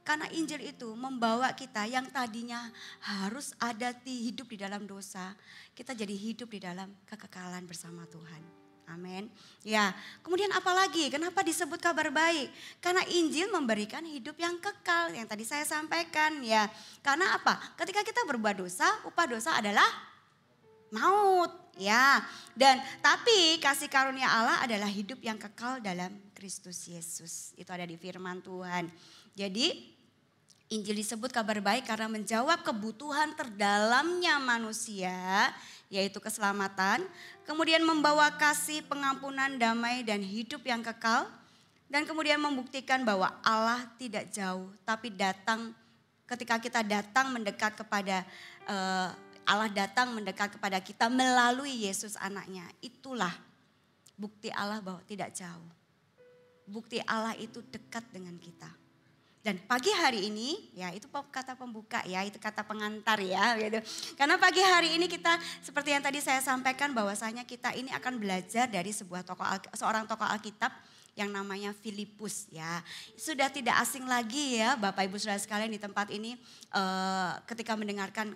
Karena Injil itu membawa kita yang tadinya harus ada hidup di dalam dosa, kita jadi hidup di dalam kekekalan bersama Tuhan. Amin. Ya, kemudian apa lagi? Kenapa disebut kabar baik? Karena Injil memberikan hidup yang kekal yang tadi saya sampaikan ya. Karena apa? Ketika kita berbuat dosa, upah dosa adalah maut ya. Dan tapi kasih karunia Allah adalah hidup yang kekal dalam Kristus Yesus. Itu ada di firman Tuhan. Jadi Injil disebut kabar baik karena menjawab kebutuhan terdalamnya manusia, yaitu keselamatan, kemudian membawa kasih, pengampunan, damai, dan hidup yang kekal, dan kemudian membuktikan bahwa Allah tidak jauh, tapi datang ketika kita datang mendekat kepada Allah datang mendekat kepada kita melalui Yesus anaknya. Itulah bukti Allah bahwa tidak jauh. Bukti Allah itu dekat dengan kita. Dan pagi hari ini, ya itu kata pembuka ya, itu kata pengantar ya gitu. Karena pagi hari ini kita seperti yang tadi saya sampaikan bahwasanya kita ini akan belajar dari seorang tokoh Alkitab yang namanya Filipus ya. Sudah tidak asing lagi ya Bapak Ibu Saudara sekalian di tempat ini ketika mendengarkan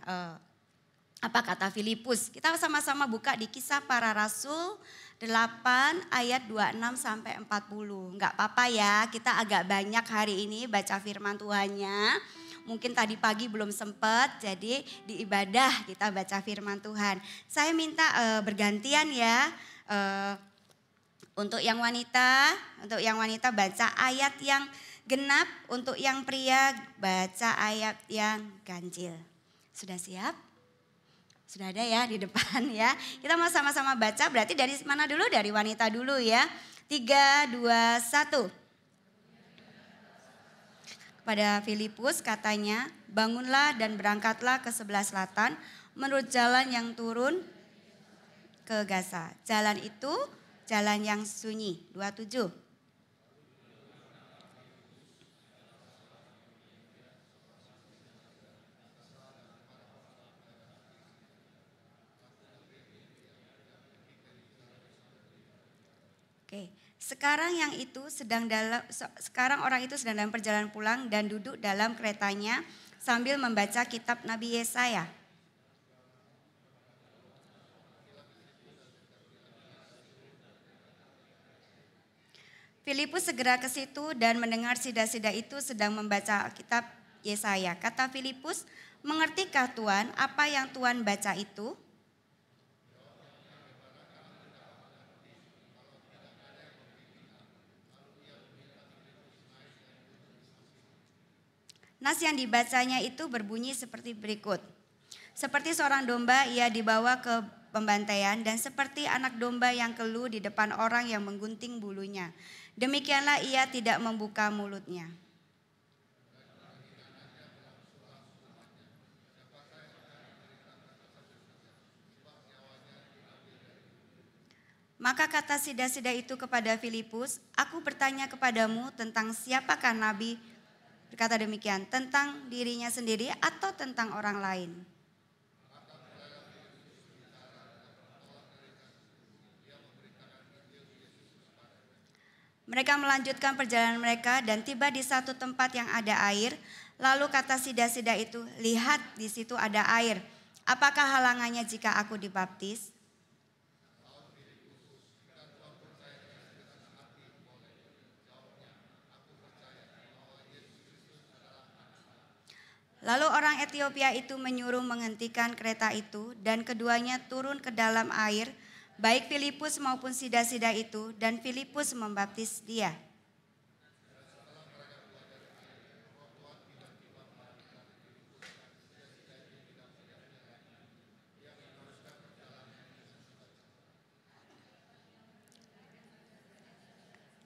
apa kata Filipus. Kita sama-sama buka di Kisah Para Rasul 8 ayat 26 sampai 40. Enggak apa-apa ya, kita agak banyak hari ini baca firman Tuhannya. Mungkin tadi pagi belum sempat, jadi di ibadah kita baca firman Tuhan. Saya minta bergantian ya. Untuk yang wanita baca ayat yang genap, untuk yang pria baca ayat yang ganjil. Sudah siap? Sudah ada ya di depan ya. Kita mau sama-sama baca, berarti dari mana dulu? Dari wanita dulu ya. 3, 2, 1. Kepada Filipus katanya, bangunlah dan berangkatlah ke sebelah selatan menurut jalan yang turun ke Gaza. Jalan itu jalan yang sunyi. 27. Oke, sekarang orang itu sedang dalam perjalanan pulang dan duduk dalam keretanya sambil membaca kitab Nabi Yesaya. Filipus segera ke situ dan mendengar sida-sida itu sedang membaca kitab Yesaya. Kata Filipus, mengertikah Tuhan apa yang Tuhan baca itu? Nas yang dibacanya itu berbunyi seperti berikut. Seperti seorang domba ia dibawa ke pembantaian dan seperti anak domba yang keluh di depan orang yang menggunting bulunya. Demikianlah ia tidak membuka mulutnya. Maka kata sida-sida itu kepada Filipus, aku bertanya kepadamu tentang siapakah nabi. Berkata demikian, tentang dirinya sendiri atau tentang orang lain? Mereka melanjutkan perjalanan mereka dan tiba di satu tempat yang ada air. Lalu kata sida-sida itu, lihat di situ ada air. Apakah halangannya jika aku dibaptis? Lalu orang Etiopia itu menyuruh menghentikan kereta itu dan keduanya turun ke dalam air, baik Filipus maupun sida-sida itu, dan Filipus membaptis dia.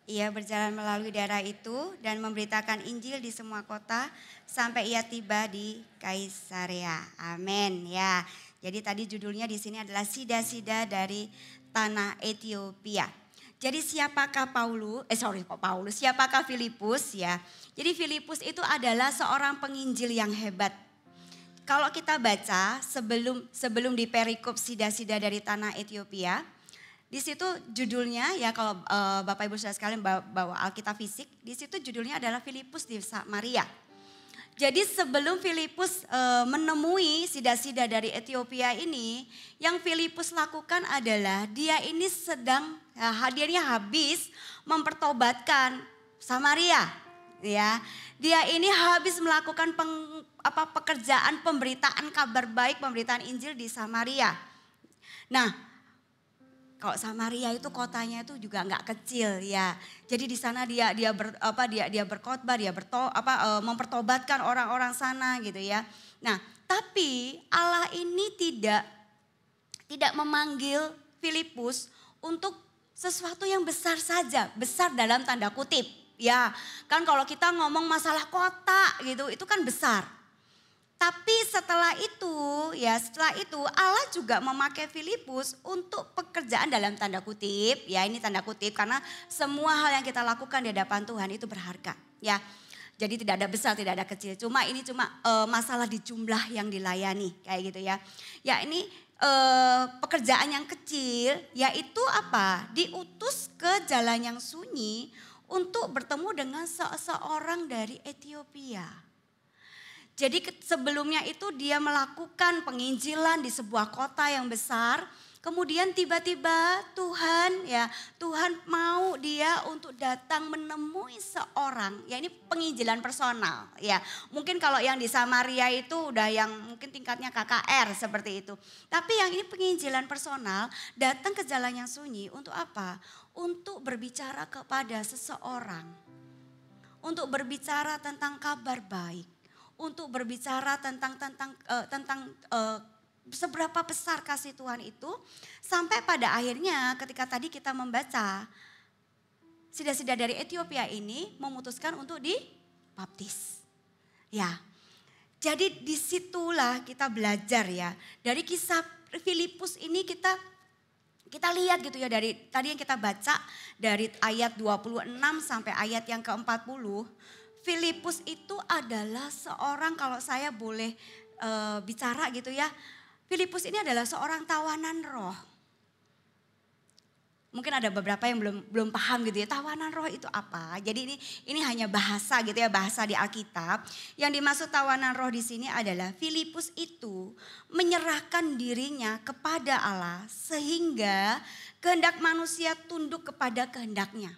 Ia berjalan melalui daerah itu dan memberitakan Injil di semua kota sampai ia tiba di Kaisarea. Amin ya. Jadi tadi judulnya di sini adalah sida-sida dari tanah Etiopia. Jadi siapakah siapakah Filipus ya? Jadi Filipus itu adalah seorang penginjil yang hebat. Kalau kita baca sebelum di perikop sida-sida dari tanah Ethiopia, di situ judulnya ya kalau Bapak Ibu Saudara sekalian bawa Alkitab fisik, di situ judulnya adalah Filipus di Samaria. Jadi sebelum Filipus menemui sida-sida dari Ethiopia ini, yang Filipus lakukan adalah dia ini hadirnya habis mempertobatkan Samaria, ya. Dia ini habis melakukan pekerjaan pemberitaan kabar baik, pemberitaan Injil di Samaria. Nah, kalau Samaria itu kotanya itu juga nggak kecil ya. Jadi di sana dia berkhotbah, mempertobatkan orang-orang sana gitu ya. Nah, tapi Allah ini tidak memanggil Filipus untuk sesuatu yang besar saja, besar dalam tanda kutip. Ya, kan kalau kita ngomong masalah kota gitu, itu kan besar. Tapi setelah itu Allah juga memakai Filipus untuk pekerjaan dalam tanda kutip. Ya, ini tanda kutip karena semua hal yang kita lakukan di hadapan Tuhan itu berharga. Ya, jadi tidak ada besar, tidak ada kecil. Ini cuma masalah di jumlah yang dilayani kayak gitu ya. Ya, ini pekerjaan yang kecil yaitu apa? Diutus ke jalan yang sunyi untuk bertemu dengan seseorang dari Ethiopia. Jadi sebelumnya itu dia melakukan penginjilan di sebuah kota yang besar. Kemudian tiba-tiba Tuhan mau dia untuk datang menemui seorang. Ya, ini penginjilan personal ya. Mungkin kalau yang di Samaria itu udah yang mungkin tingkatnya KKR seperti itu. Tapi yang ini penginjilan personal, datang ke jalan yang sunyi untuk apa? Untuk berbicara kepada seseorang. Untuk berbicara tentang kabar baik. Untuk berbicara tentang seberapa besar kasih Tuhan itu, sampai pada akhirnya ketika tadi kita membaca sida-sida dari Ethiopia ini memutuskan untuk dibaptis. Ya, jadi disitulah kita belajar ya dari kisah Filipus ini kita lihat gitu ya dari tadi yang kita baca dari ayat 26 sampai ayat yang ke-40. Filipus itu adalah seorang, kalau saya boleh bicara gitu ya, Filipus ini adalah seorang tawanan roh. Mungkin ada beberapa yang belum paham gitu ya, tawanan roh itu apa. Jadi ini hanya bahasa gitu ya, bahasa di Alkitab. Yang dimaksud tawanan roh di sini adalah Filipus itu menyerahkan dirinya kepada Allah sehingga kehendak manusia tunduk kepada kehendaknya.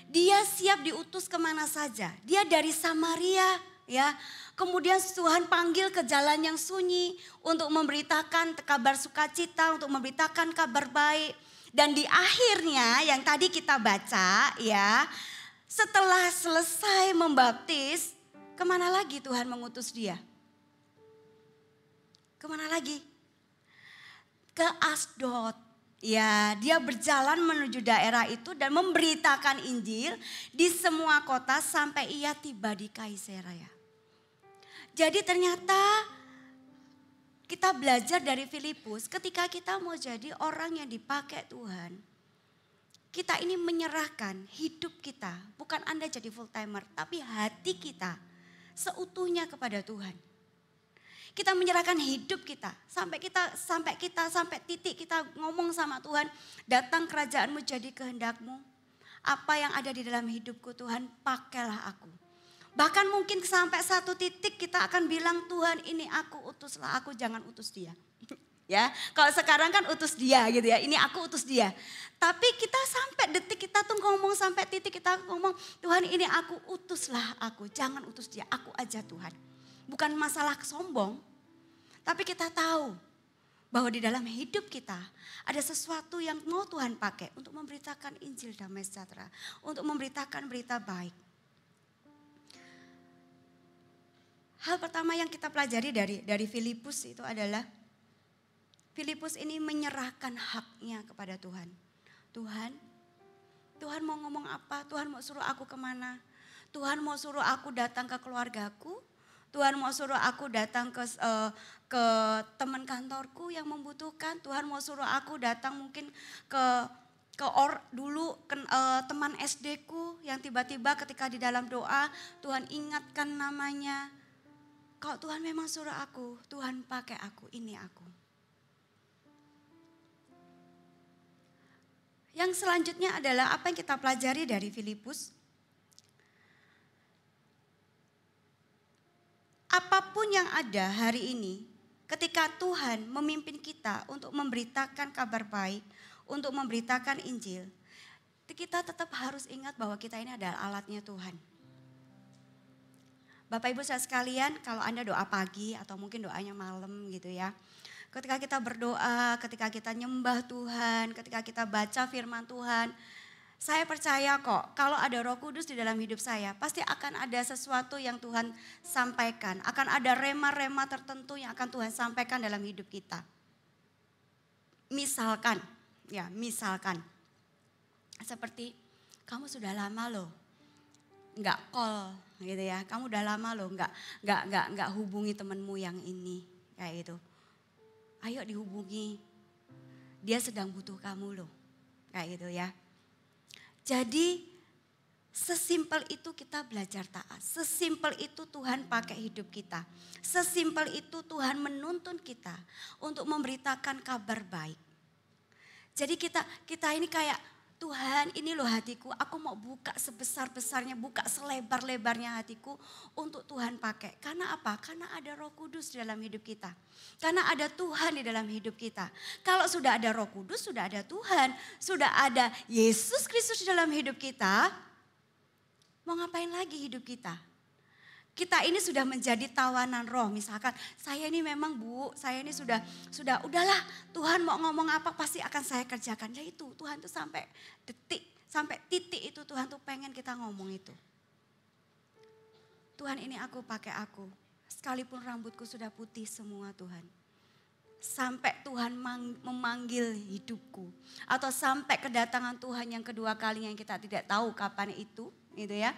Dia siap diutus kemana saja. Dia dari Samaria ya. Kemudian Tuhan panggil ke jalan yang sunyi untuk memberitakan kabar sukacita, untuk memberitakan kabar baik. Dan di akhirnya yang tadi kita baca ya. Setelah selesai membaptis, kemana lagi Tuhan mengutus dia? Kemana lagi? Ke Asdod. Ya, dia berjalan menuju daerah itu dan memberitakan Injil di semua kota sampai ia tiba di Kaisarea. Jadi ternyata kita belajar dari Filipus ketika kita mau jadi orang yang dipakai Tuhan. Kita ini menyerahkan hidup kita, bukan Anda jadi full timer, tapi hati kita seutuhnya kepada Tuhan. Kita menyerahkan hidup kita sampai titik kita ngomong sama Tuhan, datang kerajaanmu jadi kehendakmu. Apa yang ada di dalam hidupku Tuhan, pakailah aku. Bahkan mungkin sampai satu titik kita akan bilang, Tuhan ini aku, utuslah aku, jangan utus dia. Ya, kalau sekarang kan utus dia gitu ya, ini aku utus dia. Tapi kita sampai detik kita tuh ngomong, sampai titik kita ngomong, Tuhan ini aku, utuslah aku, jangan utus dia, aku aja Tuhan. Bukan masalah sombong, tapi kita tahu bahwa di dalam hidup kita ada sesuatu yang mau Tuhan pakai untuk memberitakan Injil damai sejahtera, untuk memberitakan berita baik. Hal pertama yang kita pelajari dari Filipus itu adalah Filipus ini menyerahkan haknya kepada Tuhan. Tuhan mau ngomong apa? Tuhan mau suruh aku kemana? Tuhan mau suruh aku datang ke keluargaku? Tuhan mau suruh aku datang ke teman kantorku yang membutuhkan. Tuhan mau suruh aku datang mungkin ke dulu teman SD-ku yang tiba-tiba ketika di dalam doa Tuhan ingatkan namanya. Kalau Tuhan memang suruh aku, Tuhan pakai aku, ini aku. Yang selanjutnya adalah apa yang kita pelajari dari Filipus. Apapun yang ada hari ini, ketika Tuhan memimpin kita untuk memberitakan kabar baik, untuk memberitakan Injil, kita tetap harus ingat bahwa kita ini adalah alatnya Tuhan. Bapak Ibu saudara sekalian, kalau Anda doa pagi atau mungkin doanya malam gitu ya. Ketika kita berdoa, ketika kita nyembah Tuhan, ketika kita baca firman Tuhan, saya percaya kok kalau ada Roh Kudus di dalam hidup saya, pasti akan ada sesuatu yang Tuhan sampaikan. Akan ada rema-rema tertentu yang akan Tuhan sampaikan dalam hidup kita. Misalkan, seperti kamu sudah lama loh nggak call gitu ya, kamu udah lama loh nggak hubungi temenmu yang ini kayak gitu. Ayo dihubungi, dia sedang butuh kamu loh kayak gitu ya. Jadi sesimpel itu kita belajar taat, sesimpel itu Tuhan pakai hidup kita, sesimpel itu Tuhan menuntun kita untuk memberitakan kabar baik. Jadi kita ini kayak Tuhan, ini loh hatiku, aku mau buka sebesar-besarnya, buka selebar-lebarnya hatiku untuk Tuhan pakai. Karena apa? Karena ada Roh Kudus di dalam hidup kita. Karena ada Tuhan di dalam hidup kita. Kalau sudah ada Roh Kudus, sudah ada Tuhan, sudah ada Yesus Kristus di dalam hidup kita, mau ngapain lagi hidup kita? Kita ini sudah menjadi tawanan roh. Misalkan saya ini memang saya ini sudah udahlah Tuhan mau ngomong apa pasti akan saya kerjakan. Ya itu Tuhan tuh sampai titik itu Tuhan tuh pengen kita ngomong itu. Tuhan ini aku pakai aku. Sekalipun rambutku sudah putih semua Tuhan. Sampai Tuhan memanggil hidupku. Atau sampai kedatangan Tuhan yang kedua kalinya yang kita tidak tahu kapan itu gitu ya.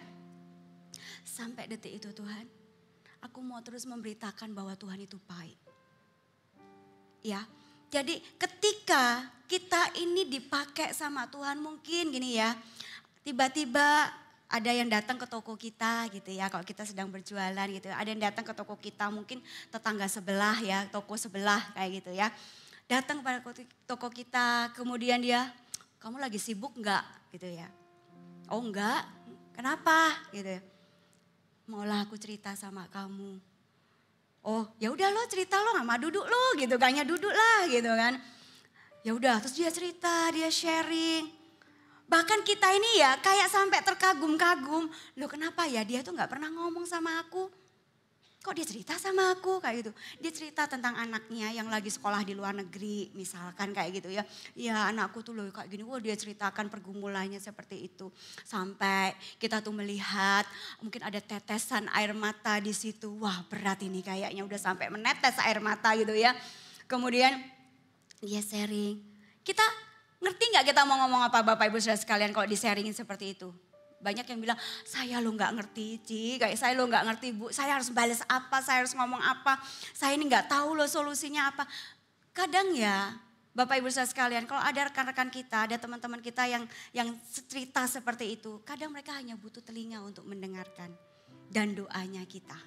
Sampai detik itu Tuhan, aku mau terus memberitakan bahwa Tuhan itu baik. Ya, jadi ketika kita ini dipakai sama Tuhan mungkin gini ya, tiba-tiba ada yang datang ke toko kita gitu ya, kalau kita sedang berjualan gitu, ada yang datang ke toko kita mungkin tetangga sebelah ya, toko sebelah kayak gitu ya. Datang pada toko kita, kemudian dia, kamu lagi sibuk enggak gitu ya. Oh enggak, kenapa gitu ya. Maulah aku cerita sama kamu. Oh ya udah lo cerita lo, Mama duduk lo gitu kan, ya duduk lah gitu kan. Ya udah terus dia cerita, dia sharing. Bahkan kita ini ya kayak sampai terkagum-kagum. Loh kenapa ya dia tuh gak pernah ngomong sama aku. Kok dia cerita sama aku kayak gitu. Dia cerita tentang anaknya yang lagi sekolah di luar negeri misalkan kayak gitu ya. Ya anakku tuh loh kayak gini. Wah dia ceritakan pergumulannya seperti itu. Sampai kita tuh melihat mungkin ada tetesan air mata di situ. Wah berat ini kayaknya udah sampai menetes air mata gitu ya. Kemudian dia sharing. Kita ngerti gak kita mau ngomong apa Bapak Ibu Saudara sekalian kalau di-sharingin seperti itu? Banyak yang bilang, saya lo gak ngerti Ci, kayak saya lo gak ngerti Bu, saya harus balas apa, saya harus ngomong apa, saya ini gak tahu loh solusinya apa. Kadang ya Bapak Ibu Saudara sekalian, kalau ada rekan-rekan kita, ada teman-teman kita yang cerita seperti itu, kadang mereka hanya butuh telinga untuk mendengarkan dan doanya kita.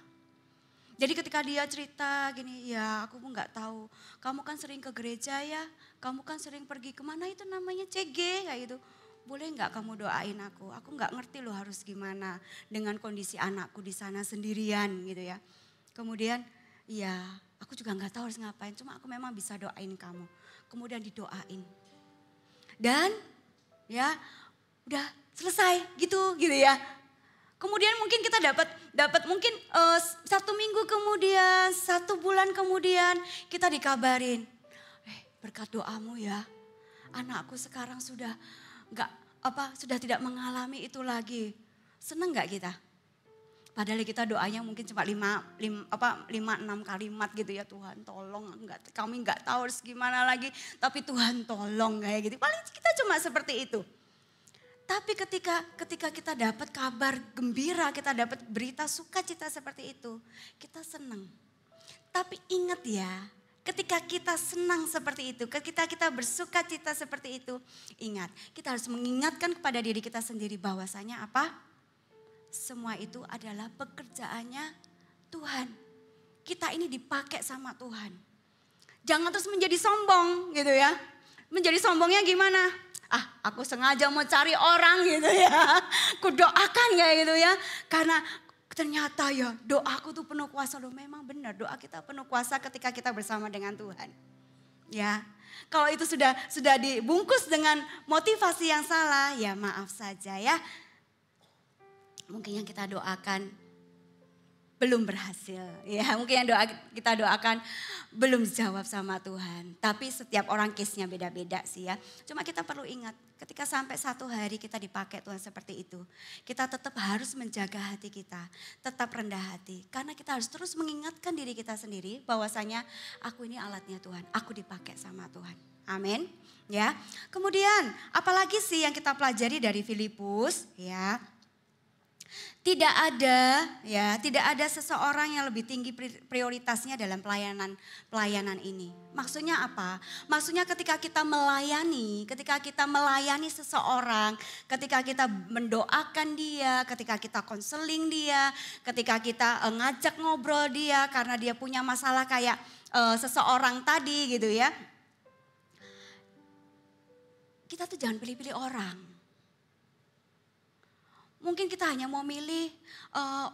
Jadi ketika dia cerita gini, ya aku pun gak tahu, kamu kan sering ke gereja ya, kamu kan sering pergi kemana itu namanya CG kayak gitu. Boleh nggak kamu doain aku nggak ngerti loh harus gimana dengan kondisi anakku di sana sendirian gitu ya. Kemudian ya aku juga nggak tahu harus ngapain, cuma aku memang bisa doain kamu. Kemudian didoain. Dan ya udah selesai gitu ya. Kemudian mungkin kita dapat mungkin 1 minggu kemudian, 1 bulan kemudian kita dikabarin, berkat doamu ya, anakku sekarang sudah sudah tidak mengalami itu lagi. Seneng nggak kita? Padahal kita doanya mungkin cuma 5-6 kalimat gitu ya, Tuhan tolong, kami nggak tahu harus gimana lagi, tapi Tuhan tolong kayak gitu. Paling kita cuma seperti itu. Tapi ketika kita dapat kabar gembira, kita dapat berita sukacita seperti itu, kita senang. Tapi ingat ya, Ketika kita senang seperti itu, ketika kita bersuka cita seperti itu, ingat, kita harus mengingatkan kepada diri kita sendiri bahwasanya apa? Semua itu adalah pekerjaannya Tuhan. Kita ini dipakai sama Tuhan. Jangan terus menjadi sombong gitu ya. Menjadi sombongnya gimana? Aku sengaja mau cari orang gitu ya. Aku doakan kayak gitu ya. Karena ternyata ya doaku tuh penuh kuasa. Loh memang benar doa kita penuh kuasa ketika kita bersama dengan Tuhan. Ya, kalau itu sudah dibungkus dengan motivasi yang salah, ya maaf saja ya. Mungkin yang kita doakan belum berhasil. Ya, mungkin yang kita doakan belum dijawab sama Tuhan. Tapi setiap orang case-nya beda-beda sih ya. Cuma kita perlu ingat ketika sampai satu hari kita dipakai Tuhan seperti itu. Kita tetap harus menjaga hati kita. Tetap rendah hati. Karena kita harus terus mengingatkan diri kita sendiri bahwasanya aku ini alatnya Tuhan. Aku dipakai sama Tuhan. Amin. Ya. Kemudian apalagi sih yang kita pelajari dari Filipus ya. Tidak ada seseorang yang lebih tinggi prioritasnya dalam pelayanan ini. Maksudnya apa? Maksudnya ketika kita melayani seseorang, ketika kita mendoakan dia, ketika kita konseling dia, ketika kita ngajak ngobrol dia karena dia punya masalah kayak seseorang tadi gitu ya. Kita tuh jangan pilih-pilih orang. Mungkin kita hanya mau milih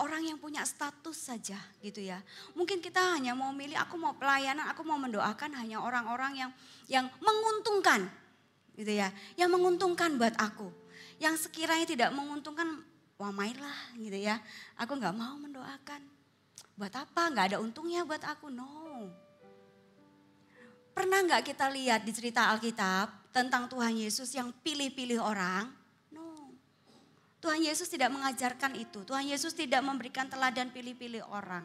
orang yang punya status saja gitu ya. Mungkin kita hanya mau milih, aku mau pelayanan, aku mau mendoakan hanya orang-orang yang menguntungkan gitu ya. Yang menguntungkan buat aku. Yang sekiranya tidak menguntungkan, wah mainlah gitu ya. Aku gak mau mendoakan. Buat apa? Gak ada untungnya buat aku, no. Pernah gak kita lihat di cerita Alkitab tentang Tuhan Yesus yang pilih-pilih orang? Tuhan Yesus tidak mengajarkan itu. Tuhan Yesus tidak memberikan teladan pilih-pilih orang.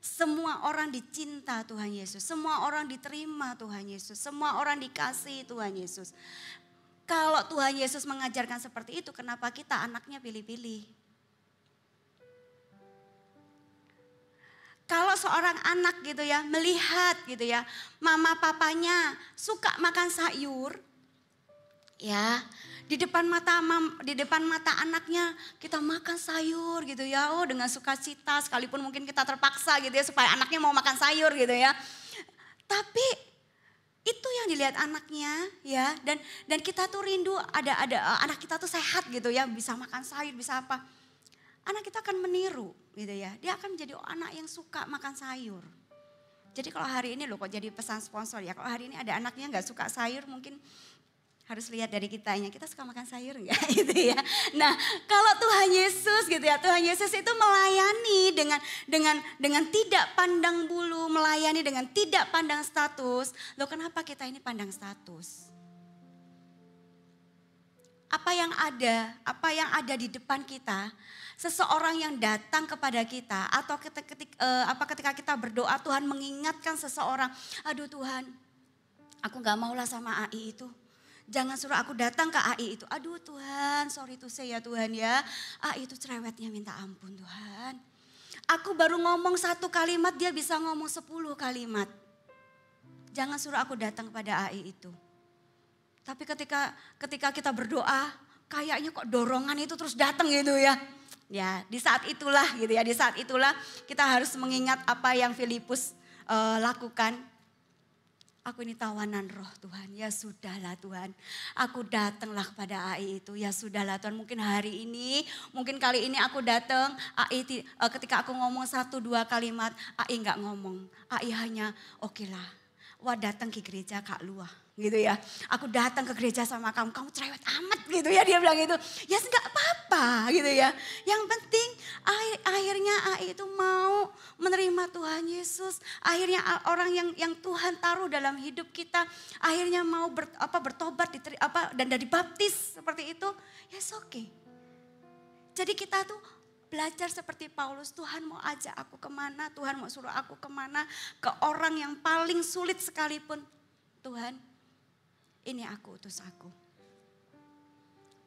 Semua orang dicinta Tuhan Yesus. Semua orang diterima Tuhan Yesus. Semua orang dikasihi Tuhan Yesus. Kalau Tuhan Yesus mengajarkan seperti itu, kenapa kita anaknya pilih-pilih? Kalau seorang anak gitu ya, melihat gitu ya, mama papanya suka makan sayur, ya, di depan mata anaknya kita makan sayur gitu ya. Oh, dengan sukacita sekalipun mungkin kita terpaksa gitu ya supaya anaknya mau makan sayur gitu ya. Tapi itu yang dilihat anaknya ya, dan kita tuh rindu ada anak kita tuh sehat gitu ya, bisa makan sayur, bisa apa. Anak kita akan meniru gitu ya. Dia akan menjadi anak yang suka makan sayur. Jadi kalau hari ini loh kok jadi pesan sponsor ya. Kalau hari ini ada anaknya nggak suka sayur, mungkin harus lihat dari kitanya, kita suka makan sayur enggak gitu ya. Nah, kalau Tuhan Yesus gitu ya, Tuhan Yesus itu melayani dengan tidak pandang bulu, melayani dengan tidak pandang status. Loh kenapa kita ini pandang status? Apa yang ada di depan kita, seseorang yang datang kepada kita atau ketika kita berdoa Tuhan mengingatkan seseorang, aduh Tuhan, aku nggak maulah sama AI itu. Jangan suruh aku datang ke AI itu. Aduh Tuhan, sorry to say ya Tuhan ya. AI itu cerewetnya minta ampun Tuhan. Aku baru ngomong 1 kalimat, dia bisa ngomong 10 kalimat. Jangan suruh aku datang kepada AI itu. Tapi ketika kita berdoa, kayaknya kok dorongan itu terus datang gitu ya. Ya, di saat itulah gitu ya. Di saat itulah kita harus mengingat apa yang Filipus lakukan. Aku ini tawanan roh Tuhan, ya sudahlah Tuhan. Aku datanglah kepada AI itu, ya sudahlah Tuhan. Mungkin hari ini, mungkin kali ini aku datang, AI ketika aku ngomong 1-2 kalimat, AI nggak ngomong. AI hanya oke lah, wah datang ke gereja Kak Luah gitu ya. Aku datang ke gereja sama kamu cerewet amat gitu ya, dia bilang gitu. Ya nggak apa-apa gitu ya. Yang penting akhirnya AI itu mau menerima Tuhan Yesus. Akhirnya orang yang Tuhan taruh dalam hidup kita akhirnya mau bertobat dan dari baptis seperti itu. Yes, oke. Jadi kita tuh belajar seperti Paulus, Tuhan mau ajak aku kemana, Tuhan mau suruh aku kemana, ke orang yang paling sulit sekalipun. Tuhan, ini aku, utus aku.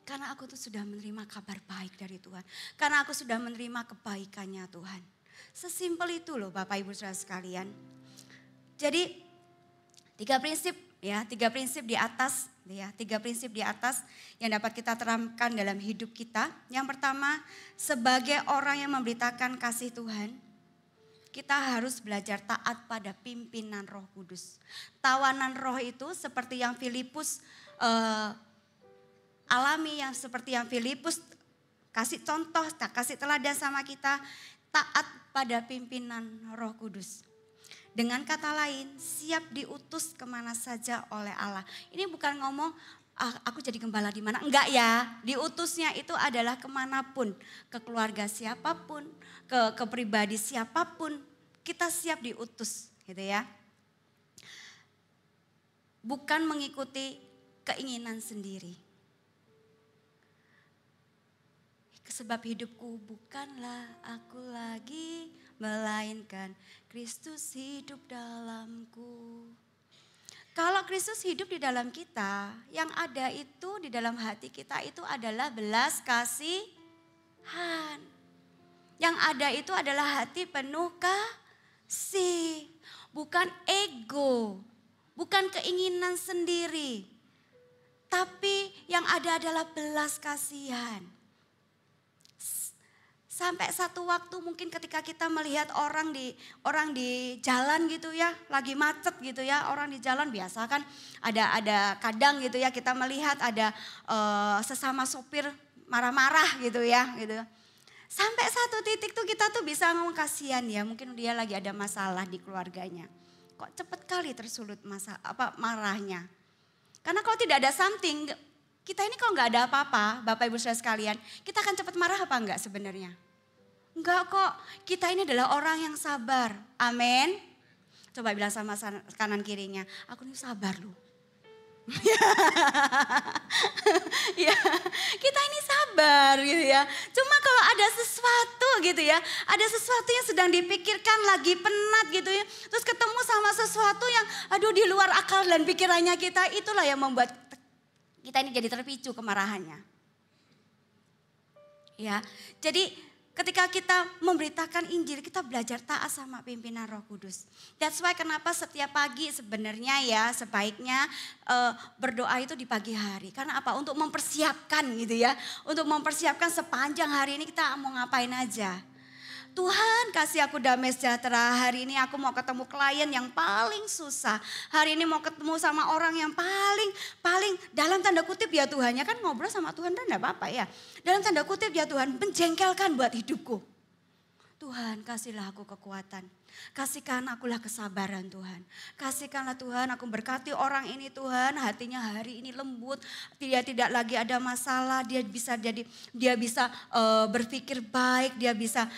Karena aku tuh sudah menerima kabar baik dari Tuhan. Karena aku sudah menerima kebaikannya Tuhan. Sesimpel itu loh Bapak Ibu Saudara sekalian. Jadi tiga prinsip di atas ya, tiga prinsip di atas yang dapat kita terapkan dalam hidup kita. Yang pertama, sebagai orang yang memberitakan kasih Tuhan, kita harus belajar taat pada pimpinan Roh Kudus. Tawanan roh itu seperti yang Filipus alami, yang seperti yang Filipus kasih contoh, kasih teladan sama kita, taat pada pimpinan Roh Kudus. Dengan kata lain, siap diutus kemana saja oleh Allah. Ini bukan ngomong, aku jadi gembala di mana. Enggak ya, diutusnya itu adalah kemanapun. Ke keluarga siapapun, ke pribadi siapapun, kita siap diutus gitu ya. Bukan mengikuti keinginan sendiri. Sebab hidupku bukanlah aku lagi, melainkan Kristus hidup dalamku. Kalau Kristus hidup di dalam kita, yang ada itu di dalam hati kita itu adalah belas kasihan. Yang ada itu adalah hati penuh kasih, bukan ego, bukan keinginan sendiri. Tapi yang ada adalah belas kasihan. Sampai satu waktu mungkin ketika kita melihat orang di jalan gitu ya, lagi macet gitu ya, orang di jalan biasa kan ada kadang gitu ya, kita melihat ada sesama sopir marah-marah gitu ya gitu. Sampai satu titik tuh kita tuh bisa ngomong kasihan ya, mungkin dia lagi ada masalah di keluarganya. Kok cepet kali tersulut marahnya. Karena kalau tidak ada something, kita ini kalau nggak ada apa-apa, Bapak Ibu Saudara sekalian, kita akan cepat marah apa enggak sebenarnya? Enggak kok, kita ini adalah orang yang sabar. Amin. Coba bilang sama kanan kirinya, aku ini sabar loh. Ya, kita ini sabar gitu ya. Cuma kalau ada sesuatu gitu ya, ada sesuatu yang sedang dipikirkan lagi penat gitu ya. Terus ketemu sama sesuatu yang aduh di luar akal dan pikirannya kita, itulah yang membuat kita ini jadi terpicu kemarahannya. Ya, jadi ketika kita memberitakan Injil, kita belajar taat sama pimpinan Roh Kudus. That's why kenapa setiap pagi sebenarnya ya sebaiknya berdoa itu di pagi hari. Karena apa? Untuk mempersiapkan gitu ya. Untuk mempersiapkan sepanjang hari ini kita mau ngapain aja. Tuhan kasih aku damai sejahtera, hari ini aku mau ketemu klien yang paling susah. Hari ini mau ketemu sama orang yang paling dalam tanda kutip ya Tuhan. Ya kan ngobrol sama Tuhan kan enggak apa-apa ya. Dalam tanda kutip ya Tuhan, menjengkelkan buat hidupku. Tuhan kasihlah aku kekuatan. Kasihkan akulah kesabaran Tuhan. Kasihkanlah Tuhan, aku berkati orang ini Tuhan, hatinya hari ini lembut. Dia tidak lagi ada masalah, dia bisa berpikir baik, dia bisa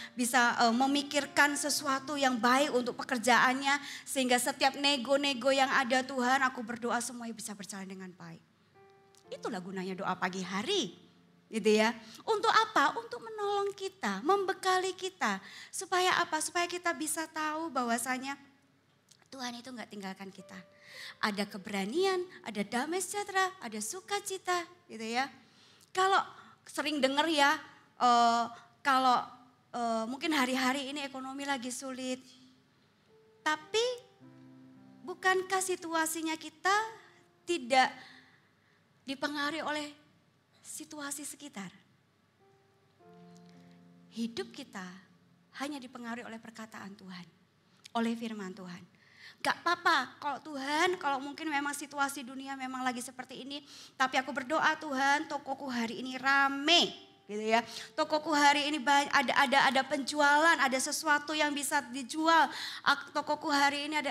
memikirkan sesuatu yang baik untuk pekerjaannya. Sehingga setiap nego-nego yang ada Tuhan, aku berdoa semuanya bisa berjalan dengan baik. Itulah gunanya doa pagi hari. Gitu ya. Untuk apa? Untuk menolong kita, membekali kita. Supaya apa? Supaya kita bisa tahu bahwasanya Tuhan itu enggak tinggalkan kita. Ada keberanian, ada damai sejahtera, ada sukacita gitu ya. Kalau sering dengar ya, kalau mungkin hari-hari ini ekonomi lagi sulit. Tapi bukankah situasinya kita tidak dipengaruhi oleh situasi sekitar? Hidup kita hanya dipengaruhi oleh perkataan Tuhan, oleh firman Tuhan. Gak apa-apa kalau Tuhan, kalau mungkin memang situasi dunia memang lagi seperti ini, tapi aku berdoa Tuhan, tokoku hari ini rame, gitu ya. Tokoku hari ini ada penjualan, ada sesuatu yang bisa dijual. Tokoku hari ini ada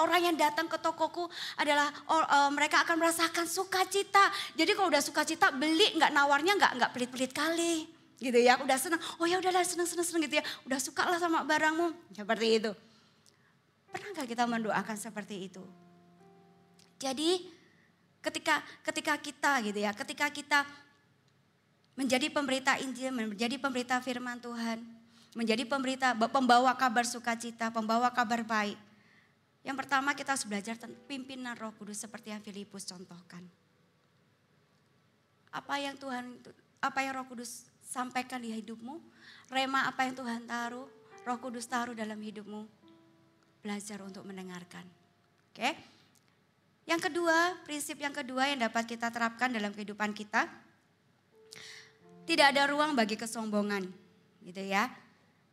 orang yang datang ke tokoku adalah mereka akan merasakan sukacita. Jadi kalau udah sukacita beli, nggak nawarnya nggak pelit-pelit kali, gitu ya. Udah senang, oh ya udahlah senang gitu ya. Udah suka lah sama barangmu, seperti itu. Pernah nggak kita mendoakan seperti itu? Jadi ketika kita gitu ya, ketika kita menjadi pemberita Injil, menjadi pemberita firman Tuhan, menjadi pembawa kabar sukacita, pembawa kabar baik. Yang pertama kita harus belajar tentang pimpinan Roh Kudus seperti yang Filipus contohkan. Apa yang Roh Kudus sampaikan di hidupmu, rema apa yang Tuhan taruh, Roh Kudus taruh dalam hidupmu. belajar untuk mendengarkan. Oke. Yang kedua, prinsip yang kedua yang dapat kita terapkan dalam kehidupan kita, tidak ada ruang bagi kesombongan, gitu ya.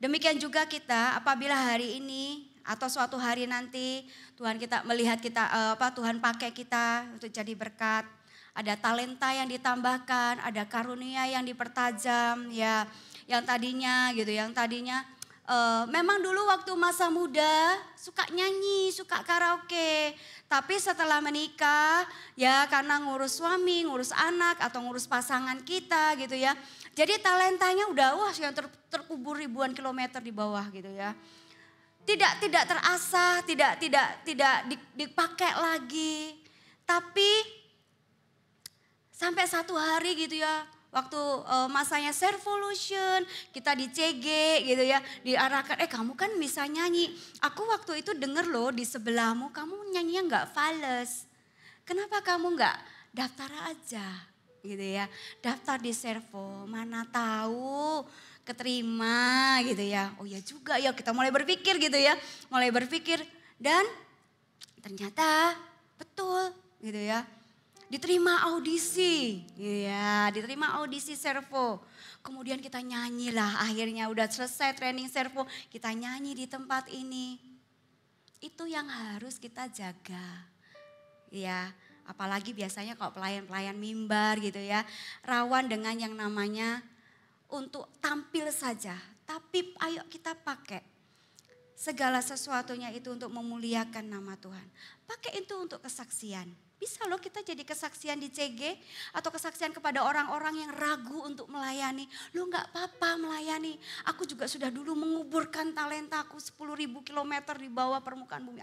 Demikian juga kita apabila hari ini atau suatu hari nanti Tuhan kita melihat kita Tuhan pakai kita untuk jadi berkat, ada talenta yang ditambahkan, ada karunia yang dipertajam, ya, yang tadinya memang dulu waktu masa muda suka nyanyi, suka karaoke. Tapi setelah menikah ya karena ngurus suami, ngurus anak atau ngurus pasangan kita gitu ya. Jadi talentanya udah yang terkubur ribuan kilometer di bawah gitu ya. Tidak terasah, tidak dipakai lagi. Tapi sampai satu hari gitu ya. Waktu masanya Servolution, kita di CG gitu ya, diarahkan, kamu kan bisa nyanyi. Aku waktu itu denger loh di sebelahmu, kamu nyanyinya gak fales. Kenapa kamu gak daftar aja gitu ya. Daftar di Servo, mana tahu keterima gitu ya. Oh ya juga ya, kita mulai berpikir gitu ya. Mulai berpikir dan ternyata betul gitu ya. Diterima audisi, ya, diterima audisi Servo. Kemudian kita nyanyilah, akhirnya udah selesai training Servo, kita nyanyi di tempat ini. Itu yang harus kita jaga, ya. Apalagi biasanya kalau pelayan-pelayan mimbar gitu ya, rawan dengan yang namanya untuk tampil saja. Tapi ayo kita pakai segala sesuatunya itu untuk memuliakan nama Tuhan. Pakai itu untuk kesaksian. Bisa loh kita jadi kesaksian di CG atau kesaksian kepada orang-orang yang ragu untuk melayani. Lo gak apa-apa melayani. Aku juga sudah dulu menguburkan talentaku 10.000 kilometer di bawah permukaan bumi.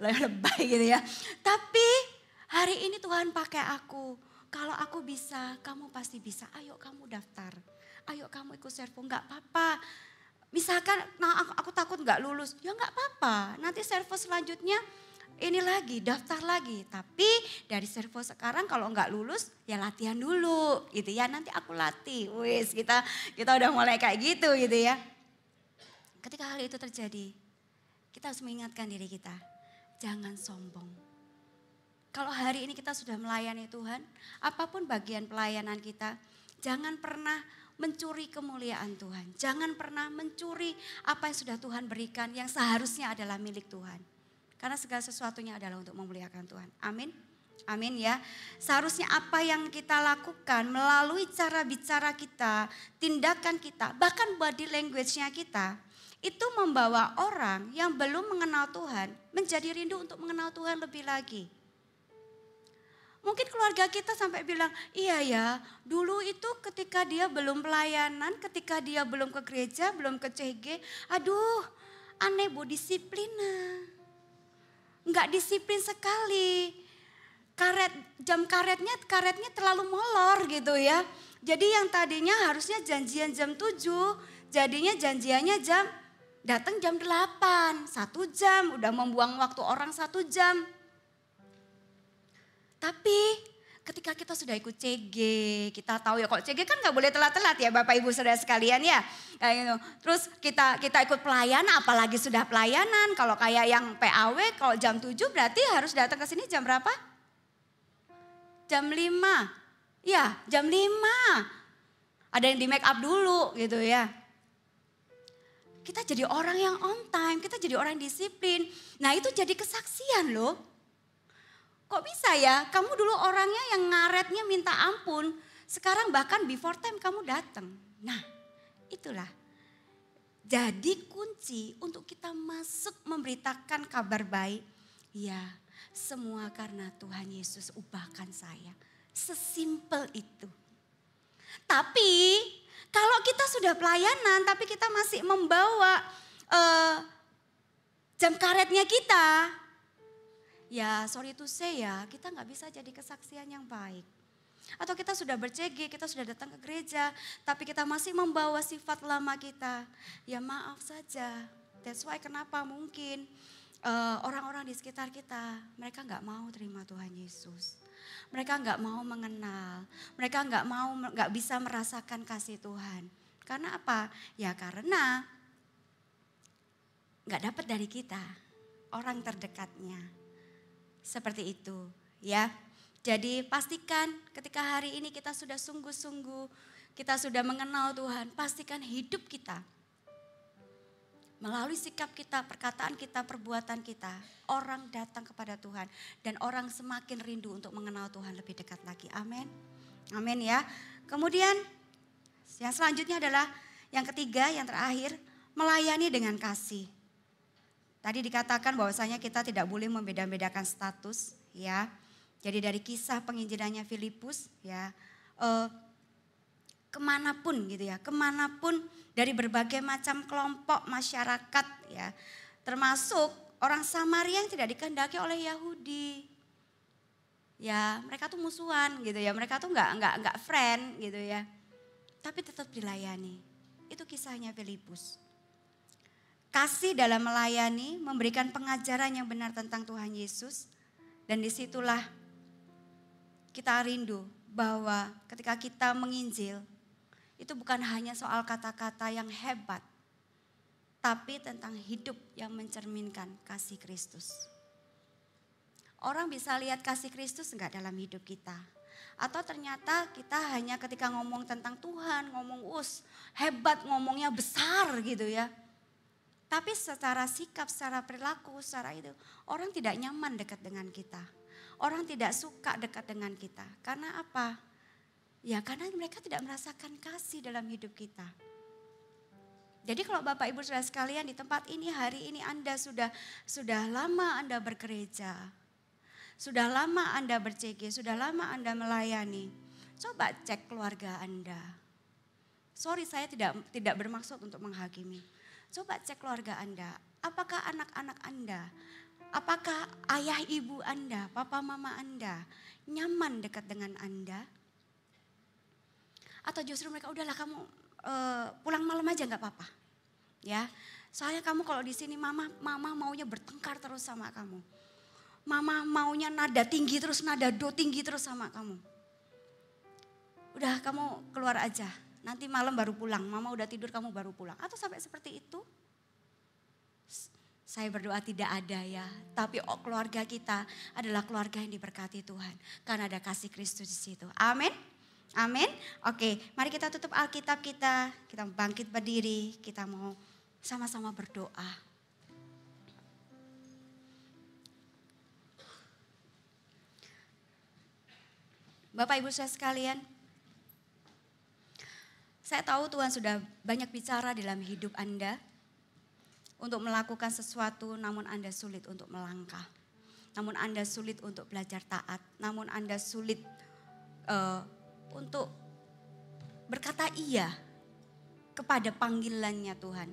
Lebay gitu ya. Tapi hari ini Tuhan pakai aku. Kalau aku bisa, kamu pasti bisa. Ayo kamu daftar. Ayo kamu ikut Servo, gak apa-apa. Misalkan aku takut gak lulus. Ya gak apa-apa. Nanti Servo selanjutnya ini lagi, daftar lagi. Tapi dari Servo sekarang kalau nggak lulus ya latihan dulu gitu ya. Nanti aku latih. Wis, kita udah mulai kayak gitu ya. Ketika hal itu terjadi, kita harus mengingatkan diri kita. Jangan sombong. Kalau hari ini kita sudah melayani Tuhan, apapun bagian pelayanan kita, jangan pernah mencuri kemuliaan Tuhan. Jangan pernah mencuri apa yang sudah Tuhan berikan yang seharusnya adalah milik Tuhan. Karena segala sesuatunya adalah untuk memuliakan Tuhan. Amin. Amin ya. Seharusnya apa yang kita lakukan melalui cara bicara kita, tindakan kita, bahkan body language-nya kita, itu membawa orang yang belum mengenal Tuhan menjadi rindu untuk mengenal Tuhan lebih lagi. Mungkin keluarga kita sampai bilang, iya ya, dulu itu ketika dia belum pelayanan, ketika dia belum ke gereja, belum ke CG, aduh aneh disiplina. Enggak disiplin sekali. Jam karetnya terlalu molor gitu ya. Jadi yang tadinya harusnya janjian jam 7, jadinya janjiannya datang jam 8, 1 jam, udah membuang waktu orang 1 jam. Tapi ketika kita sudah ikut CG, kita tahu ya kalau CG kan gak boleh telat-telat ya Bapak Ibu Saudara sekalian ya. Terus kita ikut pelayanan, apalagi sudah pelayanan. Kalau kayak yang PAW kalau jam 7 berarti harus datang ke sini jam berapa? Jam 5. Ya jam 5. Ada yang di make up dulu gitu ya. Kita jadi orang yang on time, kita jadi orang yang disiplin. Nah itu jadi kesaksian loh. Kok bisa ya, kamu dulu orangnya yang ngaretnya minta ampun, sekarang bahkan before time kamu datang. Nah itulah, jadi kunci untuk kita masuk memberitakan kabar baik. Ya semua karena Tuhan Yesus ubahkan saya, sesimpel itu. Tapi kalau kita sudah pelayanan tapi kita masih membawa jam karetnya kita, ya sorry to say ya, kita gak bisa jadi kesaksian yang baik. Atau kita sudah berCG, kita sudah datang ke gereja, tapi kita masih membawa sifat lama kita. Ya maaf saja, that's why kenapa mungkin orang-orang di sekitar kita, mereka gak mau terima Tuhan Yesus. Mereka gak mau mengenal, mereka gak bisa merasakan kasih Tuhan. Karena apa? Ya karena gak dapat dari kita. orang terdekatnya. Seperti itu ya. Jadi pastikan ketika hari ini kita sudah sungguh-sungguh, kita sudah mengenal Tuhan, pastikan hidup kita melalui sikap kita, perkataan kita, perbuatan kita, orang datang kepada Tuhan dan orang semakin rindu untuk mengenal Tuhan lebih dekat lagi. Amin. Amin ya. Kemudian yang selanjutnya adalah yang ketiga, yang terakhir, melayani dengan kasih. Tadi dikatakan bahwasanya kita tidak boleh membeda-bedakan status ya. Jadi dari kisah penginjilannya Filipus ya, kemanapun gitu ya, kemanapun dari berbagai macam kelompok masyarakat ya, termasuk orang Samaria yang tidak dikehendaki oleh Yahudi. Ya mereka tuh musuhan gitu ya, mereka tuh nggak friend gitu ya, tapi tetap dilayani. Itu kisahnya Filipus. Kasih dalam melayani, memberikan pengajaran yang benar tentang Tuhan Yesus, dan disitulah kita rindu bahwa ketika kita menginjil, itu bukan hanya soal kata-kata yang hebat, tapi tentang hidup yang mencerminkan kasih Kristus. Orang bisa lihat kasih Kristus enggak dalam hidup kita. Atau ternyata kita hanya ketika ngomong tentang Tuhan, ngomong hebat, ngomongnya besar gitu ya. Tapi secara sikap, secara perilaku, secara itu, orang tidak nyaman dekat dengan kita. Orang tidak suka dekat dengan kita. Karena apa? Ya karena mereka tidak merasakan kasih dalam hidup kita. Jadi kalau Bapak Ibu Saudara sekalian di tempat ini hari ini Anda sudah lama Anda bergereja. Sudah lama Anda ber-CG, sudah lama Anda melayani. Coba cek keluarga Anda. Sorry saya tidak bermaksud untuk menghakimi. Coba cek keluarga Anda. Apakah anak-anak Anda, apakah ayah ibu Anda, papa mama Anda nyaman dekat dengan Anda? Atau justru mereka udahlah kamu pulang malam aja nggak apa-apa, ya. Soalnya kamu kalau di sini mama maunya bertengkar terus sama kamu, mama maunya nada tinggi terus, nada do tinggi terus sama kamu. Udah kamu keluar aja, nanti malam baru pulang, mama udah tidur kamu baru pulang. Atau sampai seperti itu? Saya berdoa tidak ada ya, tapi keluarga kita adalah keluarga yang diberkati Tuhan karena ada kasih Kristus di situ. Amin. Amin. Oke, mari kita tutup Alkitab kita bangkit berdiri, kita mau sama-sama berdoa. Bapak Ibu saudara sekalian, saya tahu Tuhan sudah banyak bicara dalam hidup Anda untuk melakukan sesuatu, namun Anda sulit untuk melangkah. Namun Anda sulit untuk belajar taat, namun Anda sulit untuk berkata iya kepada panggilannya Tuhan,